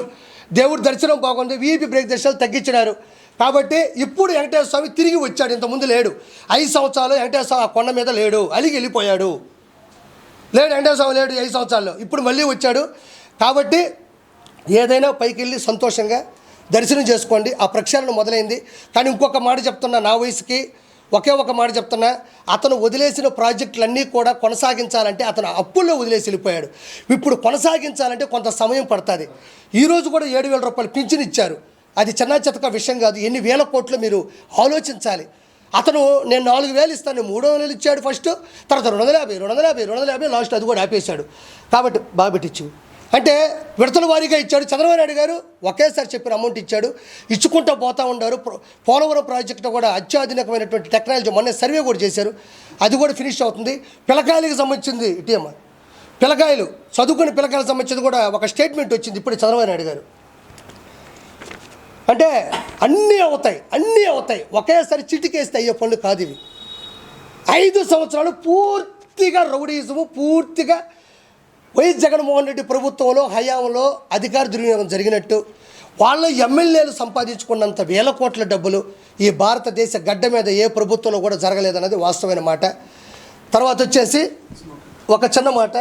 దేవుడి దర్శనం బాగుంది, వీఐపీ బ్రేక్ దర్శనాలు తగ్గించినారు. కాబట్టి ఇప్పుడు వెంకటేశ్వర స్వామి తిరిగి వచ్చాడు. ఇంతకుముందు లేడు. 5 సంవత్సరాలు వెంకటేశ్వర స్వామి ఆ కొండ మీద లేడు, అలిగి వెళ్ళిపోయాడు. వెంకటేశ్వర స్వామి లేడు 5 సంవత్సరాల్లో. ఇప్పుడు మళ్ళీ వచ్చాడు. కాబట్టి ఏదైనా పైకి వెళ్ళి సంతోషంగా దర్శనం చేసుకోండి. ఆ ప్రక్షాళన మొదలైంది. కానీ ఇంకొక మాట చెప్తున్నా, నా వయసుకి ఒకే ఒక మాట చెప్తున్నా, అతను వదిలేసిన ప్రాజెక్టులన్నీ కూడా కొనసాగించాలంటే అతను అప్పుల్లో వదిలేసి వెళ్ళిపోయాడు. ఇప్పుడు కొనసాగించాలంటే కొంత సమయం పడుతుంది. ఈరోజు కూడా 7,000 రూపాయలు పింఛన్ ఇచ్చారు. అది చిన్న చితక విషయం కాదు. ఎన్ని వేల కోట్లు మీరు ఆలోచించాలి. అతను నేను 4,000 ఇస్తాను, 3,000 ఇచ్చాడు ఫస్ట్, తర్వాత 250 లాస్ట్ అది కూడా ఆపేశాడు. కాబట్టి బాగా పెట్టించు అంటే విడతల వారీగా ఇచ్చాడు. చంద్రబాబు నాయుడు గారు ఒకేసారి చెప్పిన అమౌంట్ ఇచ్చాడు, ఇచ్చుకుంటూ పోతూ ఉన్నారు. పోలవరం ప్రాజెక్టు కూడా అత్యాధునికమైనటువంటి టెక్నాలజీ మొన్న సర్వే కూడా చేశారు, అది కూడా ఫినిష్ అవుతుంది. పిల్లకాయలకు సంబంధించింది ఇటీఎం పిల్లకాయలు చదువుకునే పిల్లకాయలకు సంబంధించింది కూడా ఒక స్టేట్మెంట్ వచ్చింది ఇప్పుడు చంద్రబాబు నాయుడు గారు. అంటే అన్నీ అవుతాయి ఒకేసారి చిటికేస్తే అయ్యే పనులు కాదు ఇవి. 5 సంవత్సరాలు పూర్తిగా రౌడీజము, పూర్తిగా వైఎస్ జగన్మోహన్ రెడ్డి ప్రభుత్వంలో హయాంలో అధికార దుర్వినియోగం జరిగినట్టు, వాళ్ళ ఎమ్మెల్యేలు సంపాదించుకున్నంత 1,000 కోట్ల డబ్బులు ఈ భారతదేశ గడ్డ మీద ఏ ప్రభుత్వంలో కూడా జరగలేదన్నది వాస్తవమైన మాట. తర్వాత వచ్చేసి ఒక చిన్న మాట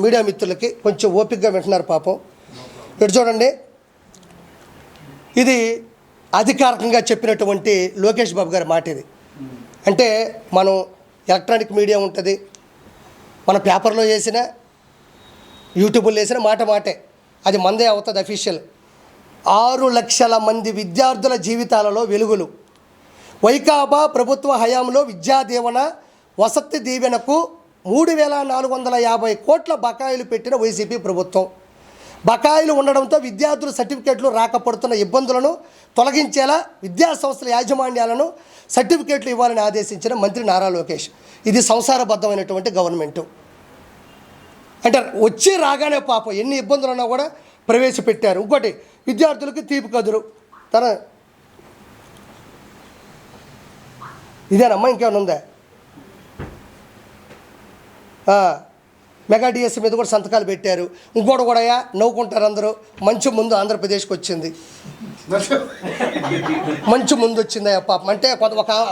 మీడియా మిత్రులకి కొంచెం ఓపికగా వింటున్నారు పాపం. ఇటు చూడండి, ఇది అధికారికంగా చెప్పినటువంటి లోకేష్ బాబు గారి మాట. ఇది అంటే మనం ఎలక్ట్రానిక్ మీడియా ఉంటుంది, మన పేపర్లో వేసిన యూట్యూబ్లో వేసిన మాటే, అది మందే అవుతుంది అఫీషియల్. 6 లక్షల మంది విద్యార్థుల జీవితాలలో వెలుగులు. వైకాపా ప్రభుత్వ హయాంలో విద్యా దీవెన, వసతి దీవెనకు 3,450 కోట్ల బకాయిలు పెట్టిన వైసీపీ ప్రభుత్వం. బకాయిలు ఉండడంతో విద్యార్థుల సర్టిఫికేట్లు రాకపోతున్న ఇబ్బందులను తొలగించేలా విద్యాసంస్థల యాజమాన్యాలను సర్టిఫికేట్లు ఇవ్వాలని ఆదేశించిన మంత్రి నారా లోకేష్. ఇది సంసారబద్ధమైనటువంటి గవర్నమెంటు. అంటే వచ్చి రాగానే పాపం ఎన్ని ఇబ్బందులు ఉన్నా కూడా ప్రవేశపెట్టారు. ఇంకోటి విద్యార్థులకి తీపి కదురు తన ఇదేనమ్మా, ఇంకేమైనా ఉందా? మెగా డిఎస్సీ మీద కూడా సంతకాలు పెట్టారు. ఇంకోటి కూడా నవ్వుకుంటారు అందరూ. మంచి ముందు ఆంధ్రప్రదేశ్కి వచ్చింది, మంచి ముందు వచ్చిందా పాపం. అంటే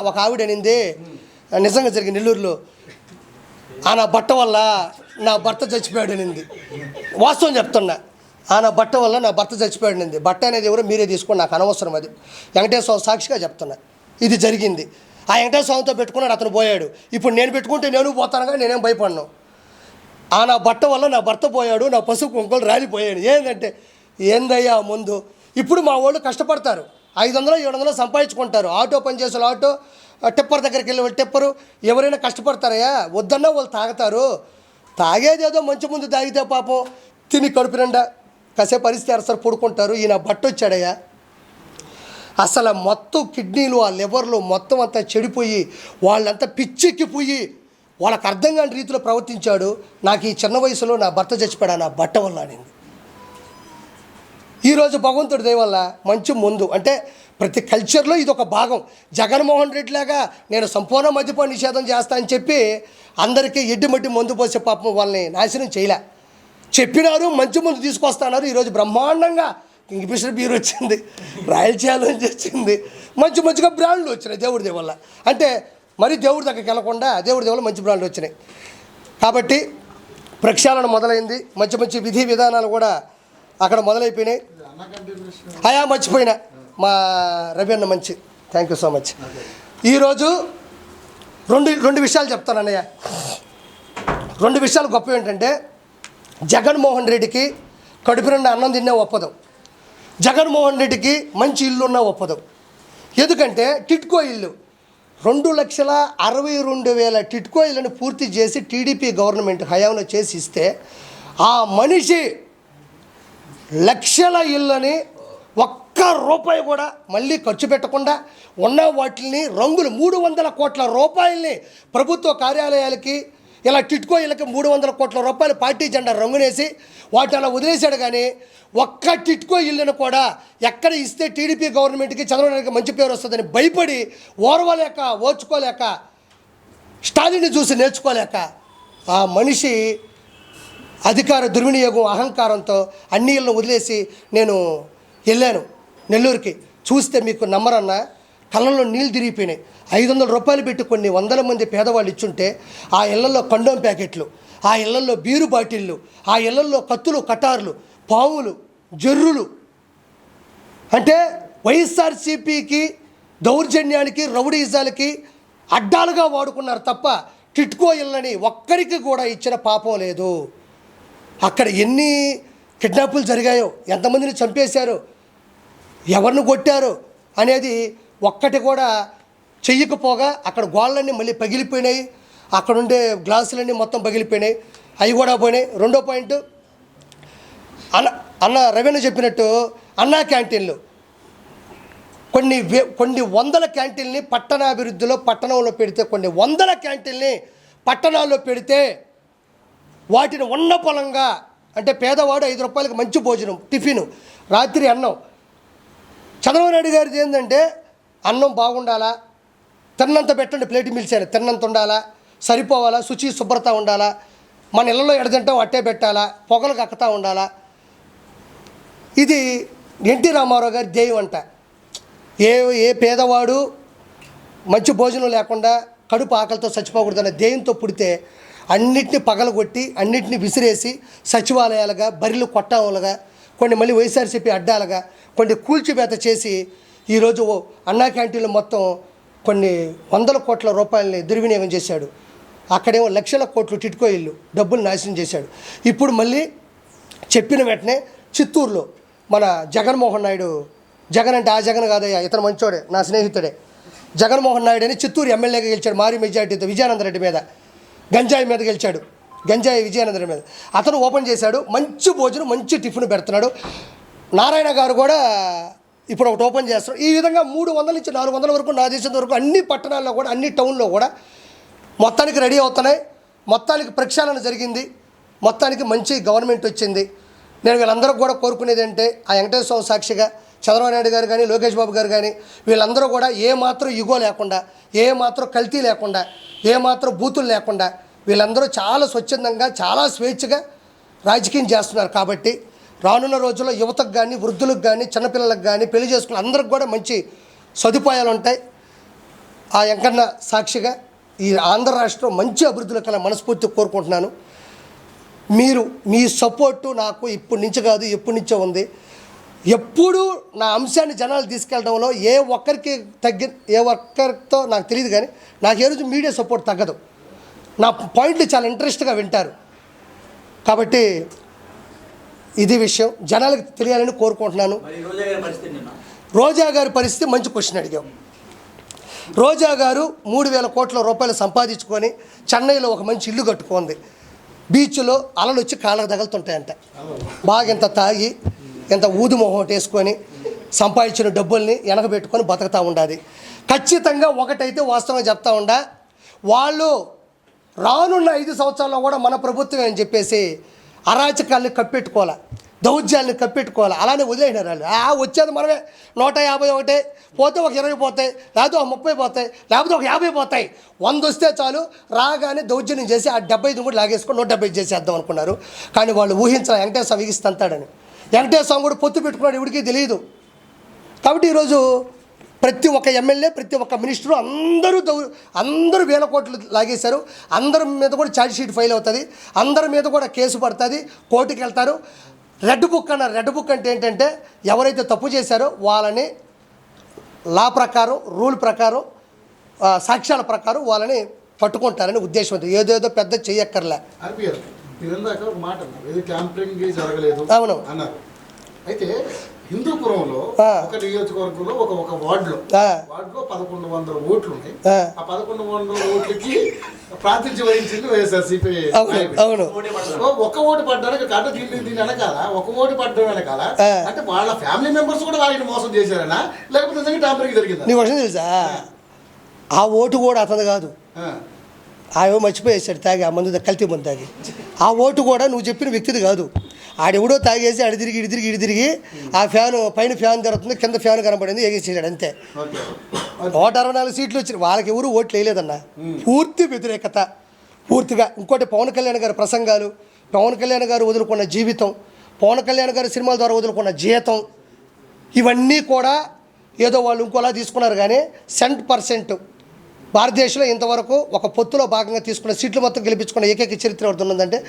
ఒక ఆవిడ అనింది, నిజంగా జరిగింది నెల్లూరులో, నా బట్ట వల్ల నా భర్త చచ్చిపోయాడు అనింది. వాస్తవం చెప్తున్నా, నా బట్ట వల్ల నా భర్త చచ్చిపోయాడు అనింది. బట్ట అనేది ఎవరో మీరే తీసుకోండి, నాకు అనవసరం. అది వెంకటేశ్వర సాక్షిగా చెప్తున్నా, ఇది జరిగింది. ఆ వెంకటేశ్వర స్వామితో పెట్టుకున్నాడు, అతను పోయాడు. ఇప్పుడు నేను పెట్టుకుంటే నేను పోతానుగా, నేనేం భయపడను. నా బట్ట వల్ల నా భర్త పోయాడు, నా పసుపు కుంకులు రాలిపోయాడు. ఏంటంటే ఏందయ్యా ముందు. ఇప్పుడు మా వాళ్ళు కష్టపడతారు, 500-700 సంపాదించుకుంటారు. ఆటో పనిచేసే ఆటో, టిప్పర్ దగ్గరికి వెళ్ళి టిప్పరు, ఎవరైనా కష్టపడతారయ్యా. వద్దన్నా వాళ్ళు తాగుతారు. తాగేదేదో మంచి ముందు తాగితే పాపం తిని కడుపు నిండా కాసేపు పరిస్థితి అరసరు పడుకుంటారు. ఈయన బట్ట వచ్చాడయ్యా. అసలు మొత్తం కిడ్నీలు, ఆ లివర్లు మొత్తం అంతా చెడిపోయి వాళ్ళంతా పిచ్చెక్కిపోయి వాళ్ళకి అర్థం కాని రీతిలో ప్రవర్తించాడు. నాకు ఈ చిన్న వయసులో నా భర్త చచ్చిపోయాడు నా బట్ట వల్ల అనింది. ఈరోజు భగవంతుడి దయ వల్ల మంచి ముందు, అంటే ప్రతి కల్చర్లో ఇది ఒక భాగం. జగన్మోహన్ రెడ్డి లాగా నేను సంపూర్ణ మద్యపాన నిషేధం చేస్తా అని చెప్పి అందరికీ ఎడ్డిమడ్డి మందు పోసే పాపం వాళ్ళని నాశనం చేయలే. చెప్పినారు, మంచి ముందు తీసుకొస్తున్నారు. ఈరోజు బ్రహ్మాండంగా కింగ్ఫిషర్ బీర్ వచ్చింది, రాయల్ ఛాలెంజ్ వచ్చింది, మంచిగా బ్రాండ్లు వచ్చినాయి దేవుడి దయ వల్ల. అంటే మరి దేవుడి దగ్గరికి వెళ్ళకుండా దేవుడి దయ వల్ల మంచి బ్రాండ్లు వచ్చినాయి. కాబట్టి ప్రక్షాళన మొదలైంది. మంచి విధి విధానాలు కూడా అక్కడ మొదలైపోయినాయి. మర్చిపోయినా మా రవి అన్న మంచి, థ్యాంక్ యూ సో మచ్. ఈరోజు రెండు విషయాలు చెప్తాను అన్నయ్య. 2 విషయాలు గొప్ప ఏంటంటే, జగన్మోహన్ రెడ్డికి కడుపు నిండా అన్నం తిన్నా ఒప్పదు, జగన్మోహన్ రెడ్డికి మంచి ఇల్లు ఉన్నా ఒప్పదు. ఎందుకంటే టిట్కో ఇల్లు 2,62,000 టిట్కో ఇళ్ళని పూర్తి చేసి టీడీపీ గవర్నమెంట్ హయాంలో చేసి ఇస్తే, ఆ మనిషి లక్షల ఇళ్ళని ఒక్క రూపాయి కూడా మళ్ళీ ఖర్చు పెట్టకుండా ఉన్న వాటిని రంగులు 300 కోట్ల రూపాయలని ప్రభుత్వ కార్యాలయాలకి, ఇలా టిట్కో ఇళ్ళకి 300 కోట్ల రూపాయలు పార్టీ జెండా రంగునేసి వాటిని అలా వదిలేశాడు. కానీ ఒక్క టిట్కో ఇళ్ళను కూడా ఎక్కడ ఇస్తే టీడీపీ గవర్నమెంట్కి, చంద్రబాబు నాయుడుకి మంచి పేరు వస్తుందని భయపడి ఓర్వలేక, ఓర్చుకోలేక, స్టాలిన్ని చూసి నేర్చుకోలేక ఆ మనిషి అధికార దుర్వినియోగం, అహంకారంతో అన్ని ఇళ్ళను వదిలేసి నేను వెళ్ళాను నెల్లూరుకి. చూస్తే మీకు నమ్మరన్నా, కళ్ళల్లో నీళ్ళు తిరిగిపోయినాయి. 500 రూపాయలు పెట్టి కొన్ని 100 మంది పేదవాళ్ళు ఇచ్చుంటే ఆ ఇళ్లలో కండోమ్ ప్యాకెట్లు, ఆ ఇళ్లలో బీరు బాటిళ్ళు, ఆ ఇళ్లలో కత్తులు, కటార్లు, పాములు, జర్రులు. అంటే వైఎస్ఆర్సీపీకి దౌర్జన్యానికి, రౌడీజాలకి అడ్డాలుగా వాడుకున్నారు తప్ప టిట్కో ఇళ్ళని ఒక్కరికి కూడా ఇచ్చిన పాపం లేదు. అక్కడ ఎన్ని కిడ్నాపులు జరిగాయో, ఎంతమందిని చంపేశారో, ఎవరిని కొట్టారో అనేది ఒక్కటి కూడా చెయ్యకపోగా అక్కడ గోళ్ళన్నీ మళ్ళీ పగిలిపోయినాయి, అక్కడుండే గ్లాసులన్నీ మొత్తం పగిలిపోయినాయి, అవి కూడా పోయినాయి. రెండో పాయింట్, అన్న రవీణ చెప్పినట్టు అన్నా క్యాంటీన్లు కొన్ని వందల క్యాంటీన్ని పట్టణాభివృద్ధిలో, పట్టణంలో పెడితే, కొన్ని వందల క్యాంటీన్ని పట్టణాల్లో పెడితే వాటిని ఉన్న పొలంగా, అంటే పేదవాడు 5 రూపాయలకి మంచి భోజనం, టిఫిను, రాత్రి అన్నం. చంద్రబాబు నాయుడు గారిది ఏంటంటే అన్నం బాగుండాలా, తిన్నంత పెట్టండి, ప్లేట్ మిల్చాను, తిన్నంత ఉండాలా, సరిపోవాలా, శుచి శుభ్రత ఉండాలా, మన ఇళ్ళలో ఎడదంటాం అట్టే పెట్టాలా, పొగలు కక్కుతూ ఉండాలా. ఇది ఎన్టీ రామారావు గారి ధ్యేయం అంట. ఏ పేదవాడు మంచి భోజనం లేకుండా కడుపు ఆకలితో చచ్చిపోకూడదన్న ధ్యేయంతో పుడితే అన్నిటిని పగలగొట్టి, అన్నిటిని విసిరేసి సచివాలయాలుగా, బరిలు కొట్టాములుగా, కొన్ని మళ్ళీ వైఎస్ఆర్సీపీ అడ్డాలుగా, కొన్ని కూల్చివేత చేసి ఈరోజు అన్నా క్యాంటీన్లు మొత్తం కొన్ని 100 కోట్ల రూపాయలని దుర్వినియోగం చేశాడు. అక్కడేమో లక్షల కోట్లు టిట్కో ఇల్లు డబ్బులు నాశనం చేశాడు. ఇప్పుడు మళ్ళీ చెప్పిన వెంటనే చిత్తూరులో మన జగన్మోహన్ నాయుడు, జగన్ అంటే ఆ జగన్ కాదయ్యా, ఇతను మంచోడే, నా స్నేహితుడే, జగన్మోహన్ నాయుడు అని చిత్తూరు ఎమ్మెల్యేగా గెలిచాడు భారీ మెజార్టీతో, విజయానందరెడ్డి మీద, గంజాయి మీద గెలిచాడు, గంజాయి విజయానందరెడ్డి మీద. అతను ఓపెన్ చేశాడు, మంచి భోజనం, మంచి టిఫిన్ పెడుతున్నాడు. నారాయణ గారు కూడా ఇప్పుడు ఒకటి ఓపెన్ చేస్తారు. ఈ విధంగా 300 నుంచి 400 వరకు, నా దేశం వరకు అన్ని పట్టణాల్లో కూడా, అన్ని టౌన్లో కూడా మొత్తానికి రెడీ అవుతున్నాయి. మొత్తానికి ప్రక్షాళన జరిగింది, మొత్తానికి మంచి గవర్నమెంట్ వచ్చింది. నేను వీళ్ళందరూ కూడా కోరుకునేది అంటే, ఆ వెంకటేశ్వర స్వామి సాక్షిగా చంద్రబాబు నాయుడు గారు కానీ, లోకేష్ బాబు గారు కానీ, వీళ్ళందరూ కూడా ఏమాత్రం ఇగో లేకుండా, ఏమాత్రం కల్తీ లేకుండా, ఏమాత్రం బూతులు లేకుండా, వీళ్ళందరూ చాలా స్వచ్ఛందంగా, చాలా స్వేచ్ఛగా రాజకీయం చేస్తున్నారు. కాబట్టి రానున్న రోజుల్లో యువతకు కానీ, వృద్ధులకు కానీ, చిన్నపిల్లలకు కానీ, పెళ్లి చేసుకున్న అందరికి కూడా మంచి సదుపాయాలు ఉంటాయి. ఆ వెంకన్న సాక్షిగా ఈ ఆంధ్ర రాష్ట్రం మంచి అభివృద్ధిలో కల మనస్ఫూర్తి కోరుకుంటున్నాను. మీ సపోర్టు నాకు ఇప్పటి నుంచి కాదు, ఎప్పటి నుంచో ఉంది. ఎప్పుడు నా అంశాన్ని జనాలు తీసుకెళ్ళడంలో ఏ ఒక్కరితో నాకు తెలియదు, కానీ నాకు ఏ రోజు మీడియా సపోర్ట్ తగ్గదు. నా పాయింట్లు చాలా ఇంట్రెస్ట్గా వింటారు. కాబట్టి ఇది విషయం జనాలకు తెలియాలని కోరుకుంటున్నాను. రోజా గారి పరిస్థితి మంచి క్వశ్చన్ అడిగాం. రోజా గారు 3,000 కోట్ల రూపాయలు సంపాదించుకొని చెన్నైలో ఒక మంచి ఇల్లు కట్టుకుంది. బీచ్లో అలలు వచ్చి కాళ్ళకు తగులుతుంటాయంట. బాగా ఇంత తాగి ఇంత ఊదు మొహం వేసుకొని సంపాదించిన డబ్బుల్ని వెనకబెట్టుకొని బతుకుతూ ఉండాలి. ఖచ్చితంగా ఒకటైతే వాస్తవంగా చెప్తా ఉండా, వాళ్ళు రానున్న 5 సంవత్సరాల్లో కూడా మన ప్రభుత్వం అని చెప్పేసి అరాచకాల్ని కప్పెట్టుకోవాలి, దౌర్జాలని కప్పెట్టుకోవాలి. అలానే వదిలేసినారు వాళ్ళు. వచ్చేది మనమే 151 పోతే ఒక 20 పోతాయి, లేకపోతే ఒక 30 పోతాయి, లేకపోతే ఒక 50 పోతాయి. 100 వస్తే చాలు, రాగానే దౌర్జన్యం చేసి ఆ 75 కూడా లాగేసుకొని 170 చేసేద్దాం అనుకున్నారు. కానీ వాళ్ళు ఊహించాలి వెంకటేశ్వర స్వామి ఇగిస్తాంతాడని. వెంకటేశ్వర స్వామి కూడా పొత్తు పెట్టుకున్నాడు, ఇవిడికి తెలియదు. కాబట్టి ఈరోజు ప్రతి ఒక్క ఎమ్మెల్యే, ప్రతి ఒక్క మినిస్టరు అందరూ 1,000 కోట్లు లాగేశారు. అందరి మీద కూడా ఛార్జ్ షీట్ ఫైల్ అవుతుంది, అందరి మీద కూడా కేసు పడుతుంది, కోర్టుకి వెళ్తారు. రెడ్ బుక్ అన్నారు. రెడ్ బుక్ అంటే ఏంటంటే ఎవరైతే తప్పు చేశారో వాళ్ళని లా ప్రకారం, రూల్ ప్రకారం, సాక్ష్యాల ప్రకారం వాళ్ళని పట్టుకుంటారని ఉద్దేశం. ఏదేదో పెద్ద చెయ్యక్కర్లే. అవును. అయితే హిందూపురంలో ఒక నియోజకవర్గంలో ఒక వార్డులో 1,100 ఓట్లు ఉన్నాయి. ఆ 1,100 ఓట్లకి ప్రాతినిధ్యం వహించింది వైఎస్ఆర్సీపీ. అవును. ఒక ఓటు పడ్డానికి అంటే దీన్ని వెనకాల ఒక ఓటు పడ్డం వెనకాల అంటే వాళ్ళ ఫ్యామిలీ మెంబర్స్ కూడా వాళ్ళని మోసం చేశారనా, లేకపోతే నిజంగా టాంపరింగ్ జరిగిందా? నీకు విషయం తెలుసా? ఆ ఓటు కూడా అతను కాదు, ఆమె మర్చిపోయేసాడు తాగి, ఆ మందు కల్తీ మందు తాగి. ఆ ఓటు కూడా నువ్వు చెప్పిన వ్యక్తిది కాదు. ఆడెవడో తాగేసి ఇటు తిరిగి ఆ పైన ఫ్యాన్ జరుగుతుంది, కింద ఫ్యాన్ కనబడింది, ఎగేసేసాడు అంతే. 164 సీట్లు వచ్చినాయి. వాళ్ళకి ఎవరు ఓట్లు వేయలేదన్న. పూర్తి వ్యతిరేకత, పూర్తిగా. ఇంకోటి పవన్ కళ్యాణ్ గారి ప్రసంగాలు, పవన్ కళ్యాణ్ గారు వదులుకున్న జీవితం, పవన్ కళ్యాణ్ గారి సినిమాల ద్వారా వదులుకున్న జీతం, ఇవన్నీ కూడా ఏదో వాళ్ళు ఇంకోలా తీసుకున్నారు. కానీ 100% భారతదేశంలో ఇంతవరకు ఒక పొత్తులో భాగంగా తీసుకున్న సీట్లు మొత్తం గెలిపించుకున్న ఏకైక చరిత్ర ఎవరిది ఉన్నదంటే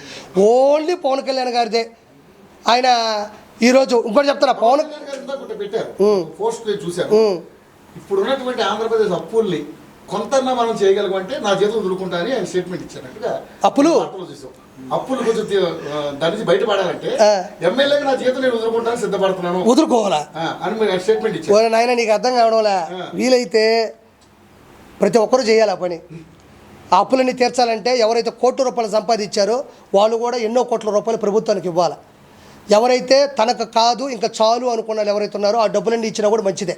ఓన్లీ పవన్ కళ్యాణ్ గారిదే. ఆయన ఈరోజు ఇంకోటి చెప్తారా, పవన్ చూశారు. ఇప్పుడు ఉన్నటువంటి ఆంధ్రప్రదేశ్ అప్పుల్ని కొంత మనం చేయగలమంటే నా చేతులు వదులుకుంటా అని ఆయన స్టేట్మెంట్ ఇచ్చినట్టుగా. అప్పులు కొంచెం దాని నుంచి బయటపడాలంటే ఎమ్మెల్యేగా నా చేతులు నేను వదులుకుంటాను, సిద్ధపడుతున్నాను, వదులుకోవాలా అని స్టేట్మెంట్ ఇచ్చారు. నాయన నీకు అర్థం కావడంలా. వీలైతే ప్రతి ఒక్కరూ చేయాలి ఆ పని. ఆ అప్పులన్నీ తీర్చాలంటే ఎవరైతే కోట్ల రూపాయలు సంపాదించారో వాళ్ళు కూడా ఎన్నో కోట్ల రూపాయలు ప్రభుత్వానికి ఇవ్వాలి. ఎవరైతే తనకు కాదు ఇంకా చాలు అనుకున్న వాళ్ళు ఎవరైతే ఉన్నారో ఆ డబ్బులన్నీ ఇచ్చినా కూడా మంచిదే.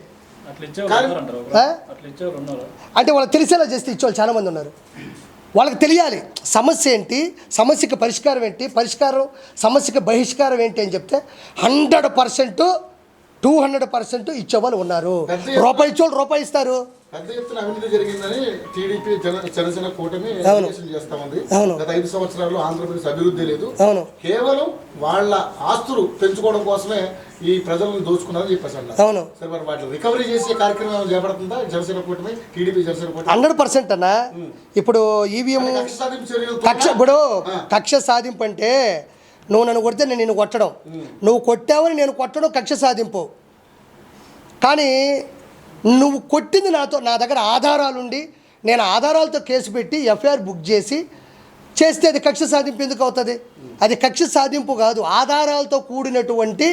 అంటే వాళ్ళకి తెలిసేలా చేస్తే ఇచ్చేవాళ్ళు చాలామంది ఉన్నారు. వాళ్ళకి తెలియాలి సమస్య ఏంటి, సమస్యకి పరిష్కారం ఏంటి, సమస్యకి బహిష్కారం ఏంటి అని చెప్తే 100%, 200% ఇచ్చేవాళ్ళు ఉన్నారు. రూపాయి ఇచ్చేవాళ్ళు రూపాయి ఇస్తారు. పెద్ద ఎత్తున అవినీతి జరిగిందని టీడీపీ జనసేన కూటమి చేస్తా ఉంది. గత 5 సంవత్సరాల్లో ఆంధ్రప్రదేశ్ అభివృద్ధి లేదు, కేవలం వాళ్ళ ఆస్తులు పెంచుకోవడం కోసమే ఈ ప్రజలను దోచుకున్నారని చెప్పేసి. సరే, మరి వాటిని రికవరీ చేసే కార్యక్రమం చేపడుతుందా జనసేన కూటమి, టీడీపీ జనసేన కూటమి? 100% అన్నా. ఇప్పుడు ఈవీఎం కక్ష సాధింపు అంటే నువ్వు నన్ను కొడితే నేను నిన్ను కొట్టడం, నువ్వు కొట్టావని నేను కొట్టడం కక్ష సాధింపు. కానీ నువ్వు కొట్టింది నా దగ్గర ఆధారాలుండి నేను ఆధారాలతో కేసు పెట్టి ఎఫ్ఐఆర్ బుక్ చేస్తే అది కక్ష సాధింపు ఎందుకు అవుతుంది? అది కక్ష సాధింపు కాదు, ఆధారాలతో కూడినటువంటి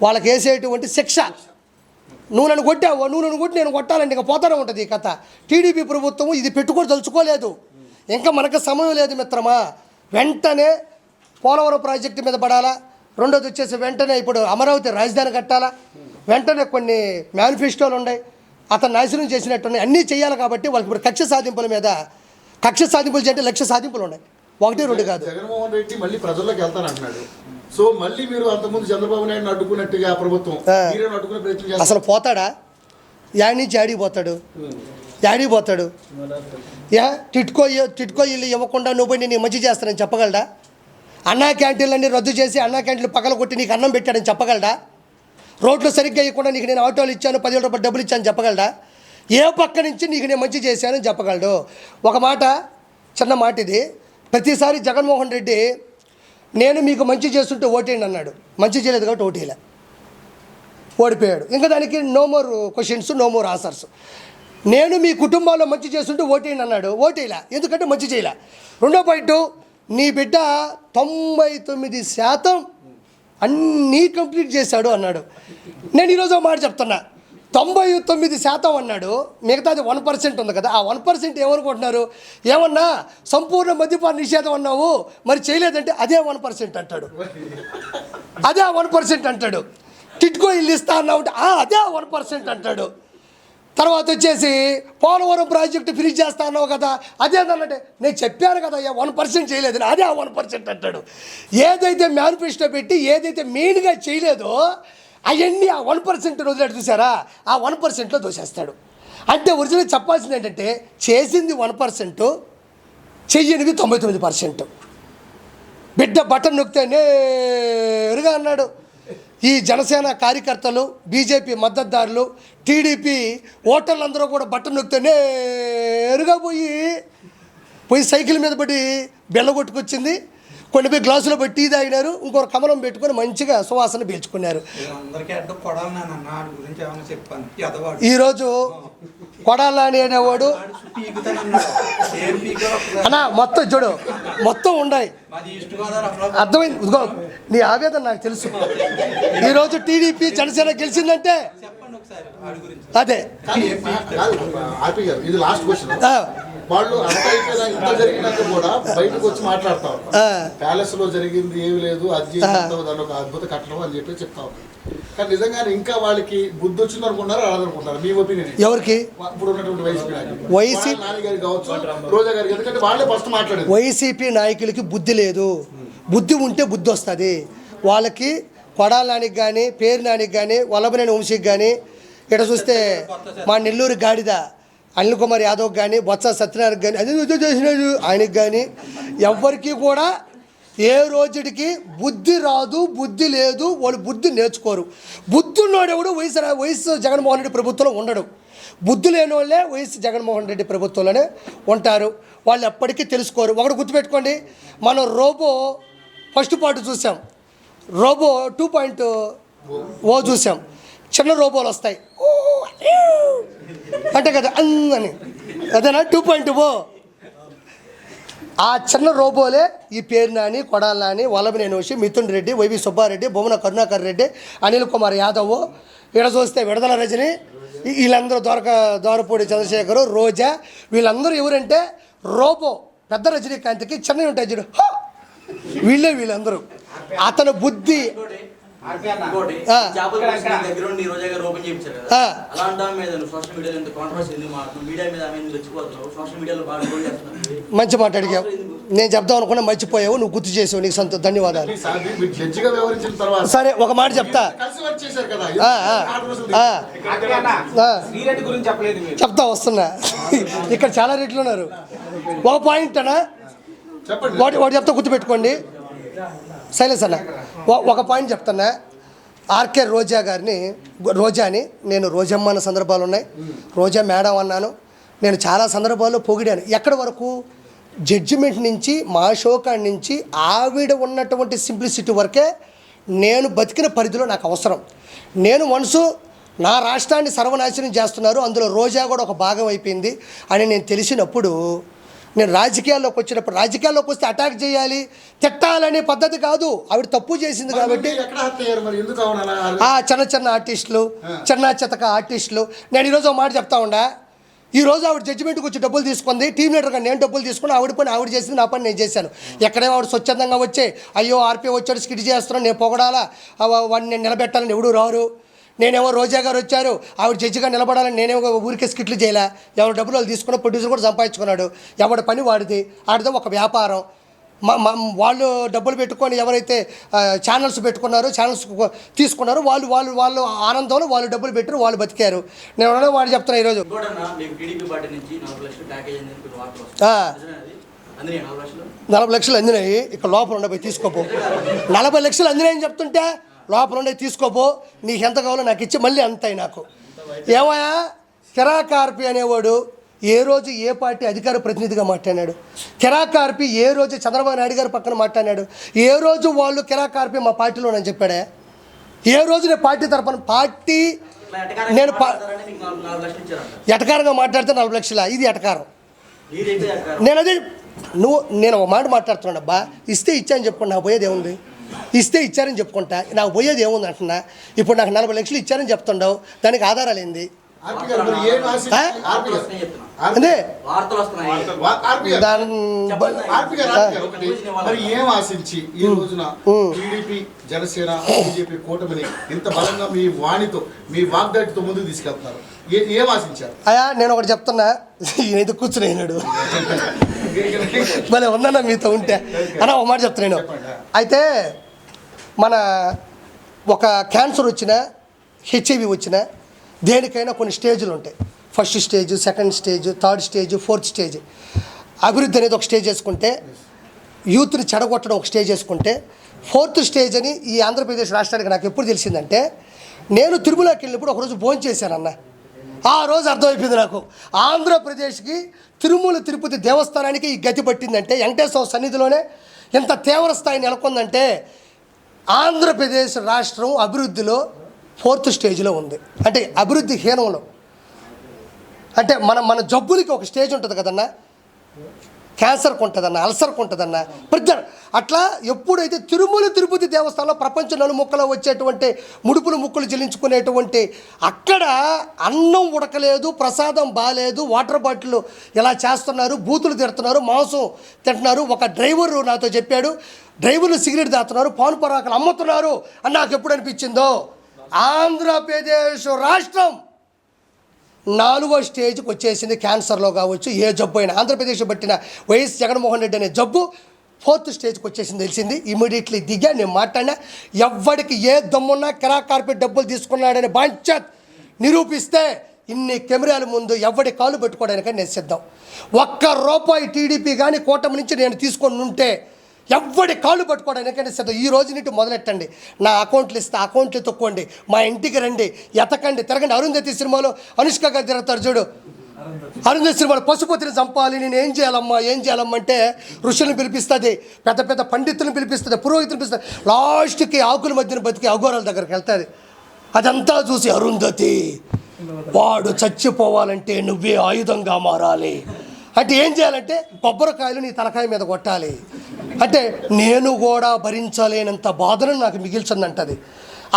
వాళ్ళకి వేసేటువంటి శిక్ష. నువ్వు నన్ను కొట్టావు, నేను కొట్టాలంటే ఇంకా పోతానే ఉంటుంది ఈ కథ. టీడీపీ ప్రభుత్వం ఇది పెట్టుకొని తలుచుకోలేదు. ఇంకా మనకు సమయం లేదు మిత్రమా. వెంటనే పోలవరం ప్రాజెక్టు మీద పడాలా, రెండోది వచ్చేసి వెంటనే ఇప్పుడు అమరావతి రాజధాని కట్టాలా, వెంటనే కొన్ని మేనిఫెస్టోలు ఉన్నాయి, అతను నాశనం చేసినట్టున్నాయి, అన్నీ చేయాలి. కాబట్టి వాళ్ళకి ఇప్పుడు కక్ష సాధింపుల మీద, కక్ష సాధింపులు చేయంటే 1,00,000 సాధింపులు ఉన్నాయి, 1, 2 కాదు. జగన్మోహన్ రెడ్డి మళ్ళీ ప్రజల్లోకి వెళ్తానంటున్నాడు. సో మళ్ళీ మీరు అంతకుముందు చంద్రబాబు నాయుడు అడ్డుకున్నట్టుగా ప్రభుత్వం అడ్డుకునే ప్రయత్నం చేస్తారు. అసలు పోతాడా? యాడి నుంచి యాడికి పోతాడు? టిట్కో ఇల్లు ఇవ్వకుండా నువ్వు నేను మంచి చేస్తానని చెప్పగలడా? అన్నా క్యాంటీన్లన్నీ రద్దు చేసి అన్నా క్యాంటీన్లు పగల కొట్టి నీకు అన్నం పెట్టాడని చెప్పగలడా? రోడ్లు సరిగ్గా ఇవ్వకుండా నీకు నేను ఆటోలు ఇచ్చాను, 10,000 రూపాయలు డబ్బులు ఇచ్చాను చెప్పగలడా? ఏ పక్క నుంచి నీకు నేను మంచి చేశానని చెప్పగలడు? ఒక మాట, చిన్న మాట ఇది. ప్రతిసారి జగన్మోహన్ రెడ్డి నేను మీకు మంచి చేస్తుంటే ఓటేయండి అన్నాడు, మంచి చేయలేదు కాబట్టి ఓటేయలే. ఓడిపోయాడు. ఇంకా దానికి no more questions, no more answers. నేను మీ కుటుంబాల్లో మంచి చేస్తుంటే ఓటేయండి అన్నాడు, ఓటేయలే, ఎందుకంటే మంచి చేయలే. రెండో పాయింట్, నీ బిడ్డ 99% అన్నీ కంప్లీట్ చేశాడు అన్నాడు. నేను ఈరోజు ఒక మాట చెప్తున్నా, 99% అన్నాడు, మిగతాది 1% ఉంది కదా, ఆ 1% ఏమనుకుంటున్నారు, ఏమన్నా సంపూర్ణ మద్యపాన నిషేధం అన్నావు మరి చేయలేదంటే అదే 1% అంటాడు, అదే 1% అంటాడు. టిట్కో ఇల్లు ఇస్తా అన్నావు అంటే అదే 1% అంటాడు. తర్వాత వచ్చేసి పోలవరం ప్రాజెక్టు ఫినిష్ చేస్తా అన్నావు కదా, అదేంటంటే నేను చెప్పాను కదా 1% చేయలేదని, అదే 1% అంటాడు. ఏదైతే మేనిఫెస్టో పెట్టి ఏదైతే మెయిన్గా చేయలేదో అవన్నీ ఆ 1% వదిలేడు చూసారా, ఆ 1%లో దోసేస్తాడు. అంటే ఒరిజినల్ చెప్పాల్సింది ఏంటంటే చేసింది 1%, చెయ్యనివి 99%. బిడ్డ బటన్ నొక్కితే నేరుగా అన్నాడు. ఈ జనసేన కార్యకర్తలు, బీజేపీ మద్దతుదారులు, టీడీపీ ఓటర్లందరూ కూడా బటన్ నొక్కితే నేరుగా పోయి సైకిల్ మీద పడి బెల్లగొట్టుకొచ్చింది. కొన్ని పోయి గ్లాసులో పెట్టి టీ తాగినారు, ఇంకొక కమలం పెట్టుకొని మంచిగా సువాసన పీల్చుకున్నారు. ఈరోజు కొడాలని అనేవాడు అన్నా మొత్తం చూడు, మొత్తం ఉన్నాయి, అర్థమైంది. ఇదిగో నీ ఆవేదన నాకు తెలుసు. ఈరోజు టీడీపీ జనసేన గెలిచిందంటే అదే. ఇది లాస్ట్ క్వశ్చన్. వాళ్ళు అంతా ఇంత జరిగినాక కూడా బయటకు వచ్చి మాట్లాడుతా ఉంటారు, ప్యాలెస్ లో జరిగింది ఏమి లేదు, అది దాని ఒక అద్భుత కట్టడం అని చెప్పి చెప్తా ఉంటారు. కానీ నిజంగానే ఇంకా వాళ్ళకి బుద్ధి వచ్చింది అనుకుంటారు, రాదనుకుంటారు. మీ ఒపీనియన్ ఎవరికి? ఇప్పుడు ఉన్నటువంటి వైసీపీ నాయకులు కావచ్చు, రోజా గారికి, ఎందుకంటే వాళ్ళే ఫస్ట్ మాట్లాడారు. వైసీపీ నాయకులకి బుద్ధి లేదు. బుద్ధి ఉంటే బుద్ధి వస్తుంది వాళ్ళకి. కొడాలానికి కానీ, పేరు నానికి కానీ, వల్లభనేని వంశీకి కానీ, ఇక్కడ చూస్తే మా నెల్లూరు గాడిద అనిల్ కుమార్ యాదవ్ కానీ, బొత్స సత్యనారాయణకి కానీ, అది చేసినాడు ఆయనకి కానీ, ఎవ్వరికీ కూడా ఏ రోజుడికి బుద్ధి రాదు, బుద్ధి లేదు, వాళ్ళు బుద్ధి నేర్చుకోరు. బుద్ధి ఉన్నవాడెవడు వైఎస్ జగన్మోహన్ రెడ్డి ప్రభుత్వంలో ఉండడు. బుద్ధి లేని వాళ్ళే వైఎస్ జగన్మోహన్ రెడ్డి ప్రభుత్వంలోనే ఉంటారు. వాళ్ళు ఎప్పటికీ తెలుసుకోరు. ఒకటి గుర్తుపెట్టుకోండి, మనం రోబో ఫస్ట్ పార్ట్ చూసాం, రోబో 2.0 చూసాం. చిన్న రోబోలు వస్తాయి అంటే కదా అని, అదేనా 2.0. ఆ చిన్న రోబోలే ఈ పేరు నాని, కొడాలి నాని, వల్లభనేని వంశీ, మిథున్ రెడ్డి, వైవి సుబ్బారెడ్డి, బొమ్మన కరుణాకర్ రెడ్డి, అనిల్ కుమార్ యాదవ్, ఇక్కడ చూస్తే విడుదల రజని, వీళ్ళందరూ దోరపూడి చంద్రశేఖర్, రోజా, వీళ్ళందరూ ఎవరంటే రోబో. పెద్ద రజనీకాంత్కి చిన్నవి ఉంటాయి చూడు, వీళ్ళందరూ. అతను బుద్ధి మంచి మాట అడిగావు, నేను చెప్దాం అనుకున్నా మర్చిపోయావు, నువ్వు గుర్తు చేసావు, నీకు ధన్యవాదాలు. సరే ఒక మాట చెప్తా, చెప్తా వస్తున్నా. ఇక్కడ చాలా రేట్లు ఉన్నారు. ఒక పాయింట్ అన్నా వాడు చెప్తా, గుర్తుపెట్టుకోండి. శైలేష్ అన్న ఒక పాయింట్ చెప్తున్నా. ఆర్కే రోజాని నేను రోజమ్మ అన్న సందర్భాలు ఉన్నాయి, రోజా మేడం అన్నాను, నేను చాలా సందర్భాల్లో పొగిడాను. ఎక్కడి వరకు జడ్జిమెంట్ నుంచి, మా షోకాడి నుంచి ఆవిడ ఉన్నటువంటి సింప్లిసిటీ వరకే నేను బతికిన పరిధిలో నాకు అవసరం. నేను మనసు నా రాష్ట్రాన్ని సర్వనాశనం చేస్తున్నారు, అందులో రోజా కూడా ఒక భాగం అయిపోయింది అని నేను తెలిసినప్పుడు, నేను రాజకీయాల్లోకి వచ్చినప్పుడు, రాజకీయాల్లోకి వస్తే అటాక్ చేయాలి, తిట్టాలనే పద్ధతి కాదు. ఆవిడ తప్పు చేసింది కాబట్టి చిన్న ఆర్టిస్టులు, చిన్న చితక ఆర్టిస్టులు. నేను ఈరోజు ఒక మాట చెప్తా ఉండా, ఈరోజు ఆవిడ జడ్జిమెంట్కి వచ్చి డబ్బులు తీసుకుంది, టీమ్ లీడర్గా నేను డబ్బులు తీసుకుని, ఆవిడ పని ఆవిడ చేసింది, నా పని నేను చేశాను. ఎక్కడేమో ఆవిడ స్వచ్ఛందంగా వచ్చే అయ్యో ఆర్పీ వచ్చాడు స్కిట్ చేస్తున్నాను, నేను పొగడాలా, వాడిని నేను నిలబెట్టాలని ఎవడు రారు. నేనేమో రోజా గారు వచ్చారు, ఆవిడ జడ్జిగా నిలబడాలని నేనేమో ఊరికే స్కిట్లు చేయలే. ఎవరు డబ్బులు వాళ్ళు తీసుకున్న ప్రొడ్యూసర్ కూడా సంపాదించుకున్నాడు, ఎవరి పని వాడిది, ఆడితో ఒక వ్యాపారం. వాళ్ళు డబ్బులు పెట్టుకొని ఎవరైతే ఛానల్స్ పెట్టుకున్నారో, ఛానల్స్ తీసుకున్నారో వాళ్ళు ఆనందంలో వాళ్ళు డబ్బులు పెట్టారు, వాళ్ళు బతికారు. నేను వాడు చెప్తున్నా ఈరోజు 40 లక్షలు అందినాయి, ఇక్కడ లోపల ఉండబోయి తీసుకోపో. 40 లక్షలు అందినాయని చెప్తుంటే లోపల ఉండే తీసుకోపో, నీకు ఎంత కావాలో నాకు ఇచ్చి మళ్ళీ అంతాయి నాకు. ఏమయ్యా కిరాకార్పి అనేవాడు ఏ రోజు ఏ పార్టీ అధికార ప్రతినిధిగా మాట్లాడాడు? కిరాకార్పి ఏ రోజు చంద్రబాబు నాయుడు గారు పక్కన మాట్లాడాడు? ఏ రోజు వాళ్ళు కిరాకార్పి మా పార్టీలోనని చెప్పాడే? ఏ రోజు నేను పార్టీ తరపున పార్టీ నేను ఎటకారంగా మాట్లాడితే 4 లక్షల ఇది ఎటకారం. నేను అదే నేను ఒక మాట మాట్లాడుతున్నాను అబ్బా, ఇస్తే ఇచ్చాను చెప్పుకుంటా, నాకు పోయేది ఏముంది? ఇస్తే ఇచ్చారని చెప్పుకుంటా, నాకు పోయేది ఏముంది అంటున్నా. ఇప్పుడు నాకు 40 లక్షలు ఇచ్చారని చెప్తుండవు, దానికి ఆధారాలు ఏంది? అదే మరి ఏం ఆశించి ఈ రోజున టీడీపీ జనసేన బీజేపీ కూటమిని ఇంత బలంగా మీ వాణితో మీ వాగ్దాటితో ముందుకు తీసుకెళ్తున్నారు? ఏం ఆశించారు? అయ్యా నేను ఒకటి చెప్తున్నా, ఇది కూర్చున్నాడు భలే ఉందన్నా మీతో ఉంటే అన్నా ఒక మాట చెప్తున్నాను. అయితే మన ఒక క్యాన్సర్ వచ్చినా హెచ్ఐవి వచ్చినా దేనికైనా కొన్ని స్టేజ్లు ఉంటాయి. First stage, second stage, third stage, fourth stage. అభివృద్ధి అనేది ఒక స్టేజ్ వేసుకుంటే, యూత్ని చెడగొట్టడం ఒక స్టేజ్ వేసుకుంటే, ఫోర్త్ స్టేజ్ అని ఈ ఆంధ్రప్రదేశ్ రాష్ట్రానికి నాకు ఎప్పుడు తెలిసిందంటే, నేను తిరుమలకి వెళ్ళినప్పుడు ఒకరోజు భోజనం చేశానన్న. ఆ రోజు అర్థమైపోయింది నాకు, ఆంధ్రప్రదేశ్కి తిరుమల తిరుపతి దేవస్థానానికి ఈ గతి పట్టిందంటే, వెంకటేశ్వర సన్నిధిలోనే ఎంత తీవ్ర స్థాయి నెలకొందంటే, ఆంధ్రప్రదేశ్ రాష్ట్రం అభివృద్ధిలో 4th స్టేజ్లో ఉంది. అంటే అభివృద్ధి హీనంలో. అంటే మన జబ్బులకి ఒక స్టేజ్ ఉంటుంది కదన్నా, క్యాన్సర్కి ఉంటుందన్న, అల్సర్కి ఉంటుందన్న, ప్రతి అట్లా ఎప్పుడైతే తిరుమల తిరుపతి దేవస్థానంలో ప్రపంచ నలుముక్కలో వచ్చేటువంటి ముడుపులు ముక్కులు చెల్లించుకునేటువంటి అక్కడ అన్నం ఉడకలేదు, ప్రసాదం బాగాలేదు, వాటర్ బాటిల్ ఇలా చేస్తున్నారు, బూతులు తిడుతున్నారు, మాంసం తింటున్నారు. ఒక డ్రైవరు నాతో చెప్పాడు, డ్రైవర్లు సిగరెట్ తాగుతున్నారు, పాన్ పరాకులు అమ్ముతున్నారు అని నాకు ఎప్పుడు అనిపించిందో, ఆంధ్రప్రదేశ్ రాష్ట్రం 4వ స్టేజ్కి వచ్చేసింది. క్యాన్సర్లో కావచ్చు, ఏ జబ్బు అయినా. ఆంధ్రప్రదేశ్ పట్టిన వైఎస్ జగన్మోహన్ రెడ్డి అనే జబ్బు 4th స్టేజ్కి వచ్చేసింది తెలిసింది. ఇమీడియట్లీ దిగా నేను మాట్లాడినా, ఎవ్వడికి ఏ దమ్మున్నా కిరా కార్పెట్ డబ్బులు తీసుకున్నాడని బాంచత్ నిరూపిస్తే ఇన్ని కెమెరాల ముందు ఎవడి కాలు పెట్టుకోవడానికని నేను సిద్ధం. ₹1 టీడీపీ కానీ కూటమి నుంచి నేను తీసుకొని ఉంటే ఎవడి కాళ్ళు పట్టుకోవడానికైనా సిద్ధం. ఈ రోజు నుండి మొదలెట్టండి, నా అకౌంట్లు ఇస్తే అకౌంట్లు తొక్కోండి, మా ఇంటికి రండి, ఎతకండి, తిరగండి. అరుంధతి సినిమాలో అనుష్క గారు తిరుగుతారు చూడు, అరుంధతి సినిమాలో పశుపతిని చంపాలి, నేను ఏం చేయాలమ్మా అంటే ఋషులను పిలిపిస్తుంది, పెద్ద పెద్ద పండితులను పిలిపిస్తుంది, పురోహితులు పిలుస్తుంది, లాస్ట్కి ఆకుల మధ్యన బతికి అఘోరాల దగ్గరికి వెళ్తుంది. అదంతా చూసి అరుంధతి వాడు చచ్చిపోవాలంటే నువ్వే ఆయుధంగా మారాలి అంటే ఏం చేయాలంటే కొబ్బరికాయలు నీ తలకాయ మీద కొట్టాలి అంటే నేను కూడా భరించలేనంత బాధను నాకు మిగిల్చిందంటది.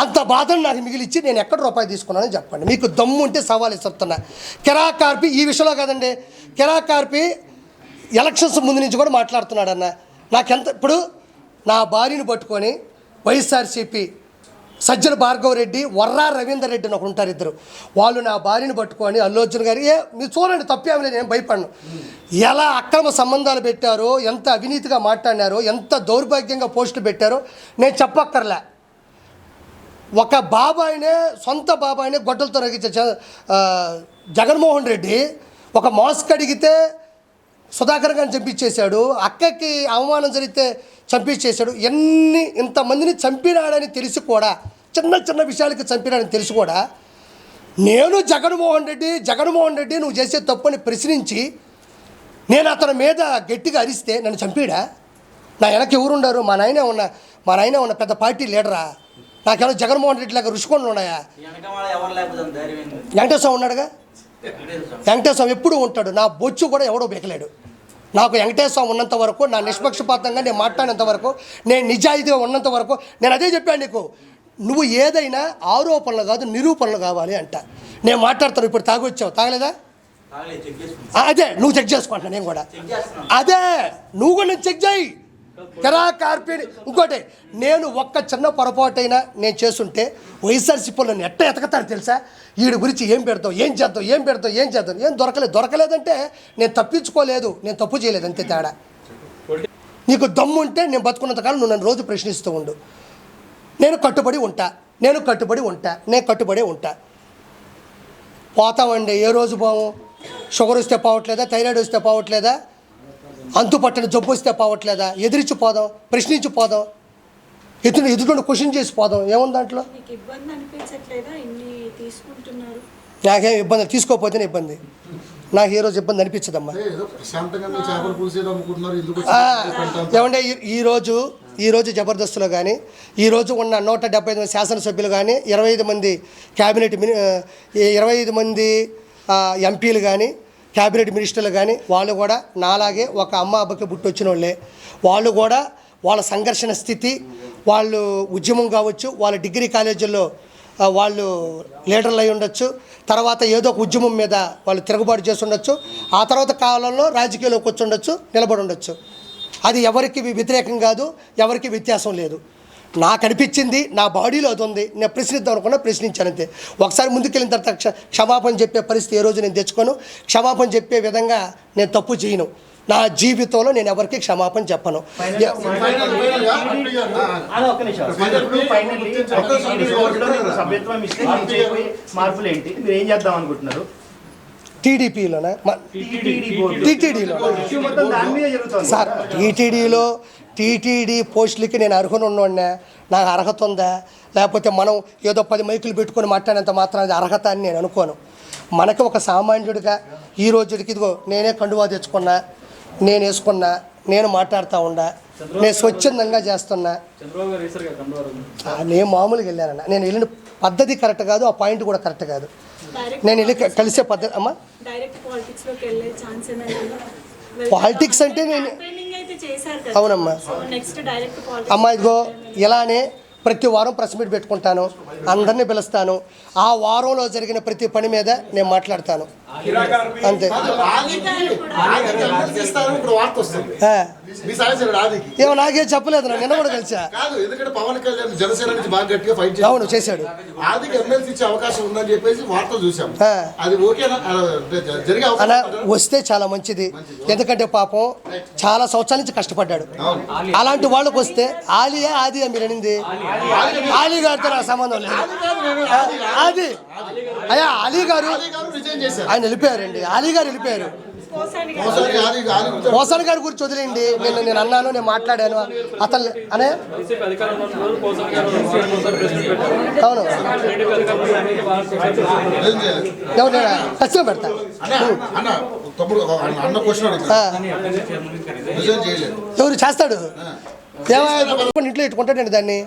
అంత బాధను నాకు మిగిలిచ్చి నేను ఎక్కడ రూపాయి తీసుకున్నానని చెప్పండి. మీకు దమ్ము ఉంటే సవాల్ ఇస్తున్నా. కిరా కార్పి ఈ విషయంలో కాదండి, కిరా కార్పి ఎలక్షన్స్ ముందు నుంచి కూడా మాట్లాడుతున్నాడన్న. నాకెంత ఇప్పుడు నా భార్యను పట్టుకొని వైఎస్ఆర్సీపీ సజ్జల భార్గవ రెడ్డి, వర్రా రవీందర్ రెడ్డి అని ఒకరు ఉంటారు, ఇద్దరు. వాళ్ళు నా భార్యను పట్టుకొని అల్లు అర్జున్ గారు మీరు చూడండి తప్పేమీ లేదు, నేను భయపడను, ఎలా అక్రమ సంబంధాలు పెట్టారో, ఎంత అవినీతిగా మాట్లాడినారో, ఎంత దౌర్భాగ్యంగా పోస్టులు పెట్టారో నేను చెప్పక్కర్లే. ఒక బాబాయినే, సొంత బాబాయినే గొడ్డలతో రగించే జగన్మోహన్ రెడ్డి ఒక మాస్క్ అడిగితే సుధాకర్ గారిని చంపించేశాడు, అక్కకి అవమానం జరిగితే చంపించేశాడు. ఇంతమందిని చంపినాడని తెలిసి కూడా, చిన్న చిన్న విషయాలకి చంపినాడని తెలిసి కూడా, నేను జగన్మోహన్ రెడ్డి నువ్వు చేసే తప్పని ప్రశ్నించి నేను అతని మీద గట్టిగా అరిస్తే నన్ను చంపిడా? నా వెనక ఎవరుండారు? మా నాయనే ఉన్న పెద్ద పార్టీ లీడరా? నాకేమో జగన్మోహన్ రెడ్డి లాగా రుషికొండలు ఉన్నాయా? వెంకటేశ్వర ఉన్నాడుగా, వెంకటేశ్వర ఎప్పుడూ ఉంటాడు. నా బొచ్చు కూడా ఎవడో బెకలేడు. నాకు వెంకటేశ్వర ఉన్నంత వరకు, నా నిష్పక్షపాతంగా నేను మాట్లాడినంత వరకు, నేను నిజాయితీగా ఉన్నంత వరకు, నేను అదే చెప్పాను నీకు, నువ్వు ఏదైనా ఆరోపణలు కాదు నిరూపణలు కావాలి అంట. నేను మాట్లాడతాను. ఇప్పుడు తాగొచ్చావు, తాగలేదా? అదే నువ్వు చెక్ చేసుకుంటున్నా, నేను కూడా అదే, నువ్వు కూడా నేను చెక్ చేయి. కిరా కార్పొరేట్ ఇంకోటి, నేను ఒక్క చిన్న పొరపాటైనా నేను చేస్తుంటే వైఎస్ఆర్సీపీలో నన్ను ఎట్ట ఎతకతారు తెలుసా? వీడి గురించి ఏం పెడతావు, ఏం చేద్దాం, ఏం దొరకలేదంటే నేను తప్పించుకోలేదు, నేను తప్పు చేయలేదు, అంతే తేడా. నీకు దమ్ము ఉంటే నేను బతుకున్నంతకాలం నువ్వు నన్ను రోజు ప్రశ్నిస్తూ ఉండు. నేను కట్టుబడి ఉంటా. పోతామండి, ఏ రోజు పోము. షుగర్ వస్తే పోవట్లేదా, థైరాయిడ్ వస్తే పోవట్లేదా, అంతు పట్టిన జబ్బు వస్తే పోవట్లేదా, ఎదిరించి పోదాం, ప్రశ్నించి పోదాం, ఎదుటి క్వశ్చన్ చేసి పోదాం. ఏముంది దాంట్లో? నాకేం ఇబ్బంది, తీసుకోకపోతేనే ఇబ్బంది. నాకు ఏ రోజు ఇబ్బంది అనిపించదమ్మా. ఏమంటే ఈరోజు ఈరోజు జబర్దస్త్లో కానీ ఈరోజు ఉన్న 175 మంది శాసనసభ్యులు కానీ 25 మంది క్యాబినెట్ 25 మంది ఎంపీలు కానీ క్యాబినెట్ మినిస్టర్లు కానీ వాళ్ళు కూడా నాలాగే ఒక అమ్మ అబ్బకి పుట్టొచ్చిన వాళ్ళే. వాళ్ళు కూడా వాళ్ళ సంఘర్షణ స్థితి, వాళ్ళు ఉద్యమం కావచ్చు, వాళ్ళ డిగ్రీ కాలేజీల్లో వాళ్ళు లీడర్లు అయి ఉండొచ్చు, తర్వాత ఏదో ఒక ఉద్యమం మీద వాళ్ళు తిరుగుబాటు చేసి ఉండొచ్చు, ఆ తర్వాత కాలంలో రాజకీయాల్లోకి వచ్చి ఉండొచ్చు, నిలబడి ఉండొచ్చు. అది ఎవరికి వ్యతిరేకం కాదు, ఎవరికి వ్యత్యాసం లేదు. నాకు అనిపించింది, నా బాడీలో అది ఉంది, నేను ప్రశ్నిద్దాం అనుకున్నా ప్రశ్నించానంతే. ఒకసారి ముందుకెళ్ళిన తర్వాత క్షమాపణ చెప్పే పరిస్థితి ఏ రోజు నేను తెచ్చుకోను. క్షమాపణ చెప్పే విధంగా నేను తప్పు చేయను. నా జీవితంలో నేను ఎవరికి క్షమాపణ చెప్పను. టీడీపీలోనా సార్? టీటీడీ పోస్టులకి నేను అర్హుని ఉన్నవాడినా? నాకు అర్హత ఉందా? లేకపోతే మనం ఏదో 10 మైకులు పెట్టుకొని మాట్లాడేంత మాత్రం అది అర్హత అని నేను అనుకోను. మనకి ఒక సామాన్యుడిగా ఈ రోజుకి ఇదిగో నేనే కండువా తెచ్చుకున్నా, నేను వేసుకున్నా, నేను మాట్లాడుతూ ఉండా, నేను స్వచ్ఛందంగా చేస్తున్నా. నేను మామూలుగా వెళ్ళానన్న, నేను వెళ్ళిన పద్ధతి కరెక్ట్ కాదు, ఆ పాయింట్ కూడా కరెక్ట్ కాదు. నేను వెళ్ళి కలిసే పద్ధతి అమ్మా. పాలిటిక్స్ అంటే నేను అవునమ్మా అమ్మా, ఇదిగో ఇలానే ప్రతి వారం ప్రెస్ మీట్ పెట్టుకుంటాను, అందరినీ పిలుస్తాను. ఆ వారంలో జరిగిన ప్రతి పని మీద నేను మాట్లాడతాను అంతే. ఏమో నాకేం చెప్పలేదు, నా నిన్న కూడా కలిసా. పవన్ కళ్యాణ్ జనసేన నుంచి బాగా గట్టిగా ఫైట్ అవును చేశాడు. ఆదికి ఎమ్మెల్సీ ఇచ్చే అవకాశం ఉందని చెప్పేసి వార్తలు చూసాం. అది ఓకేనా? జరిగే అలా వస్తే చాలా మంచిది, ఎందుకంటే పాపం చాలా సంవత్సరాల నుంచి కష్టపడ్డాడు. అలాంటి వాళ్ళకి వస్తే ఆలియా ఆది మీరు అనింది, ఆలీ గారితో నాకు సంబంధం లేదు. ఆది అయ్యా అలీ గారు ఆయన వెళ్ళిపోయారండి, అలీ గారు వెళ్ళిపోయారు. పోసాని గారి గురించి వదిలేండి, నేను అన్నాను, నేను మాట్లాడాను అతను అనే. అవును ఎవరు ఖచ్చితంగా పెడతా. ఎవరు చేస్తాడు? ఇంట్లో పెట్టుకుంటాడండి దాన్ని.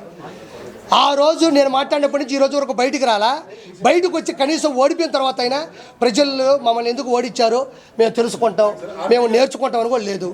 ఆ రోజు నేను మాట్లాడినప్పటి నుంచి ఈ రోజు వరకు బయటికి రాలా. బయటకు వచ్చి కనీసం ఓడిపోయిన తర్వాత అయినా ప్రజలు మమ్మల్ని ఎందుకు ఓడించారో మేము తెలుసుకుంటాం, మేము నేర్చుకుంటాం అని కూడా లేదు.